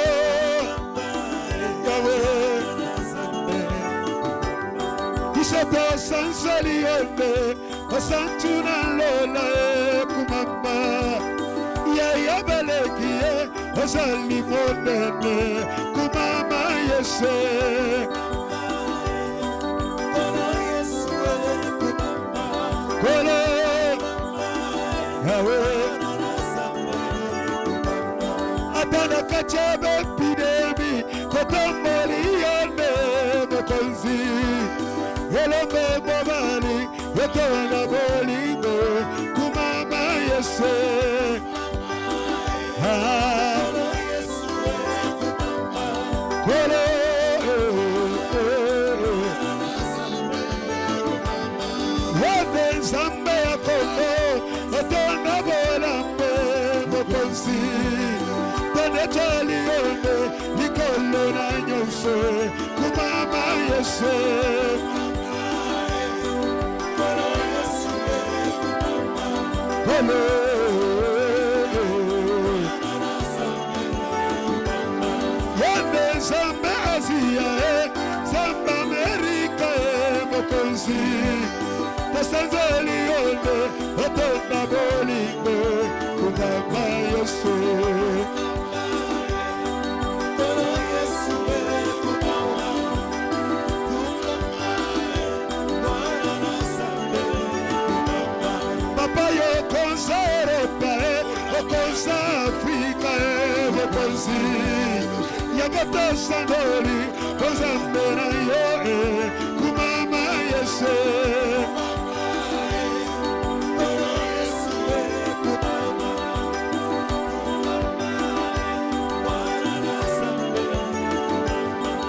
[SPEAKER 3] Isata sansali yende Osantuna lola kumama Ya belekie Osali monene kumama Yese Kolo Yawe Atana kachebe pidemi Kotomboli yende Mokonzi Elombe mobali Yetona bolingo Kumama Yese Kolo Wende Zambe ya Kongo Yetona bolambe Mokonzi Tone chali yone Nikolo na nyonse Kumama Yese Yende Zambe Asia Zamba Amerika Mokonzi Tasanzali yonde Otonda bolingo Kumama Yesu Africa Mokonzi Yagata Sanori Kozambera yo Kumama Yese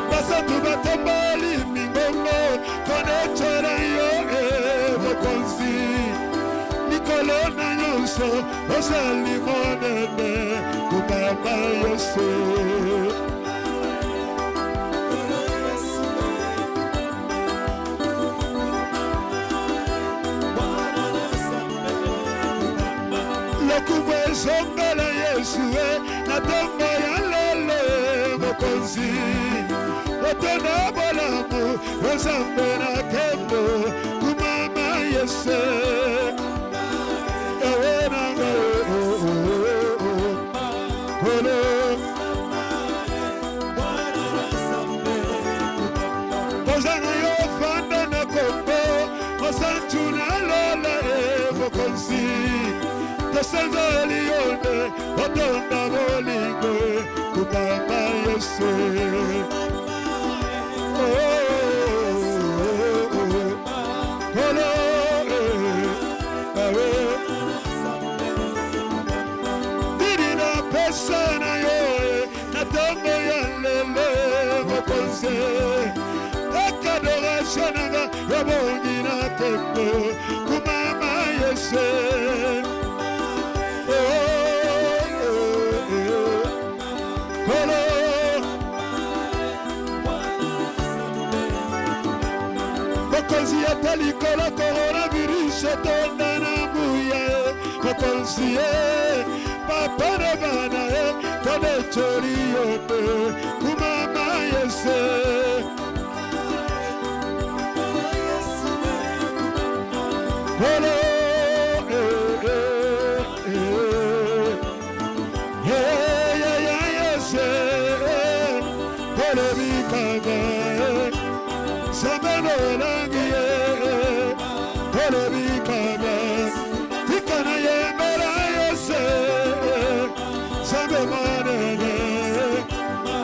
[SPEAKER 3] Basatu batambali mingongo Konechora yo Mokonzi Nikolo na nyonso Osali monene Kumama Yesu Lokuwe zongala Yesu Na tombo ya lele Mokonzi Otona bolamu Ozambe na kendo Kumama Yesu Kozanga yo fanda na kombo Osantuna lola Mokonzi Tasanzali yone Otonda bolingo Kumama Yesu Sana yo na tombo ya lele Mokonzi Akadoration nga yabongi na tembo Kumama Yesu Kolo Mokonzi atali kola coronavirus Etonda na mbuya Mokonzi Papa Ravana Kone chori yote Kumama Yesu Kolo Yesu Kolo bikanga Sabeno langiye Kolo bikanga Tikana yemera Yesu Sabe manene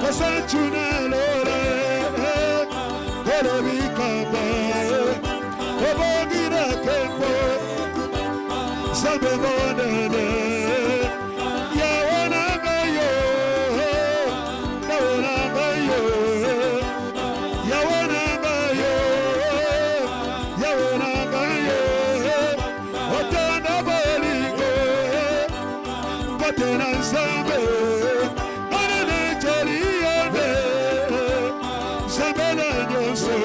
[SPEAKER 3] Osachuna lora Kolo bikanga Obogina Zambe monene Yawananga yo Yawananga yo Yawananga yo Yawananga yo Otana bolingo Kotena Zambe Anene Jolione Zambe na nyonso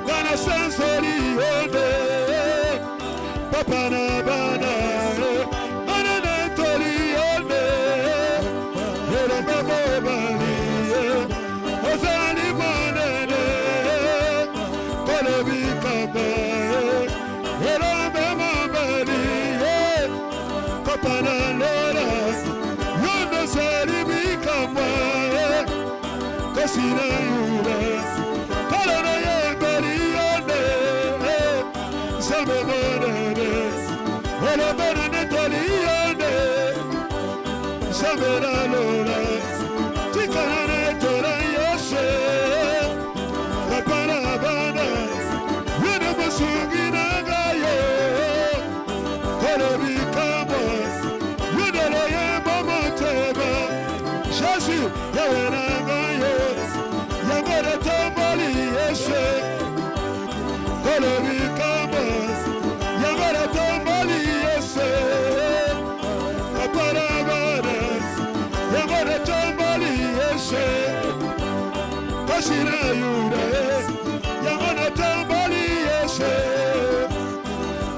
[SPEAKER 3] Gana sansorione Papa na bana Anene Torione Erome mobali Ozali monene Kole bikaba Erome mobali Papa na lora Yono sari bikaba Kosina yura Kole na yeberione Zambe monene Erome na Torione Zambe na lora Tikana tora yoshe Kapara bana Yuna masungi nagayo Kole bikamo Yuna loye mama teba Shashi yawe nagayo Yamara tambali yeshe Kole bikamo Yamara tambali yeshe Kapara bana Yamara tambali yeshe Kashira yura Yamara tambali yeshe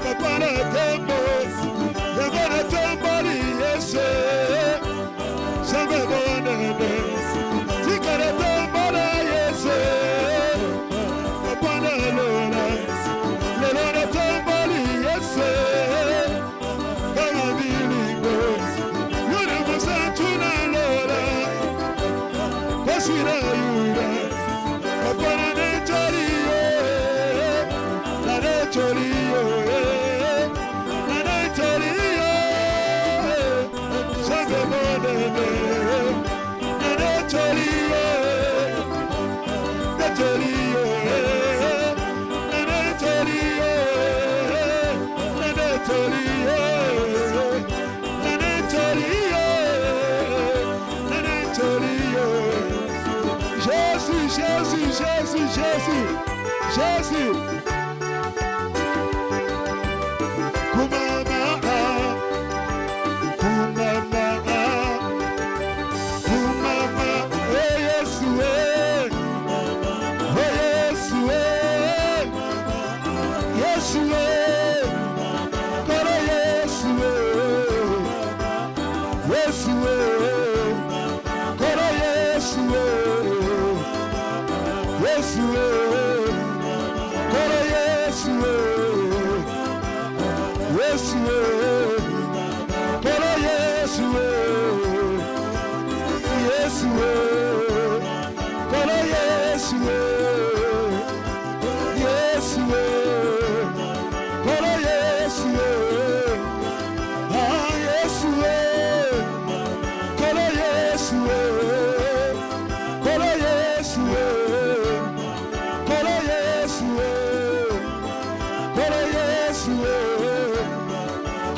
[SPEAKER 3] Kapara tembo Yamara tambali yeshe Zambe bonene Tikara tambala yeshe Kapara lora Lora tambali yeshe Kama bilingo Yura masantuna lora Kashira yura Kapara netorio La netorio La netorio Zambe monene La netorio Netorio La netorio La netorio La netorio La netorio Jésus, Jésus, Jésus, Jésus, Jésus. Kumama, kumama, kumama, oh Yesu, oh Yesu, Yesu, koro Yesu, Yesu, koro Yesu. Yesu, koro Yesu, Yesu, koro Yesu, Yesu, koro Yesu, Yesu, koro Yesu, ah Yesu, koro Yesu, koro Yesu. Koro Yesu, Koro Yesu,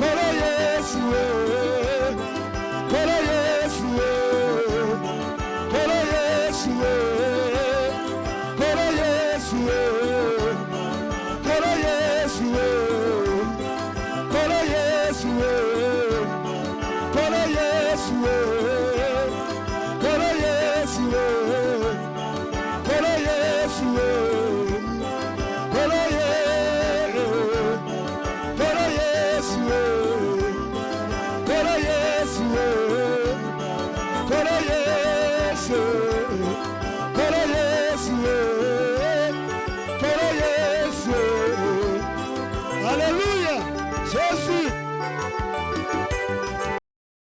[SPEAKER 3] Koro Yesu, Koro Yesu, Koro Yesu, Koro Yesu, Koro Yesu, Koro Yesu, Koro Yesu, Koro Yesu. Koro Yesu, Koro Yesu, Koro Yesu, Koro Yesu, Koro Yesu.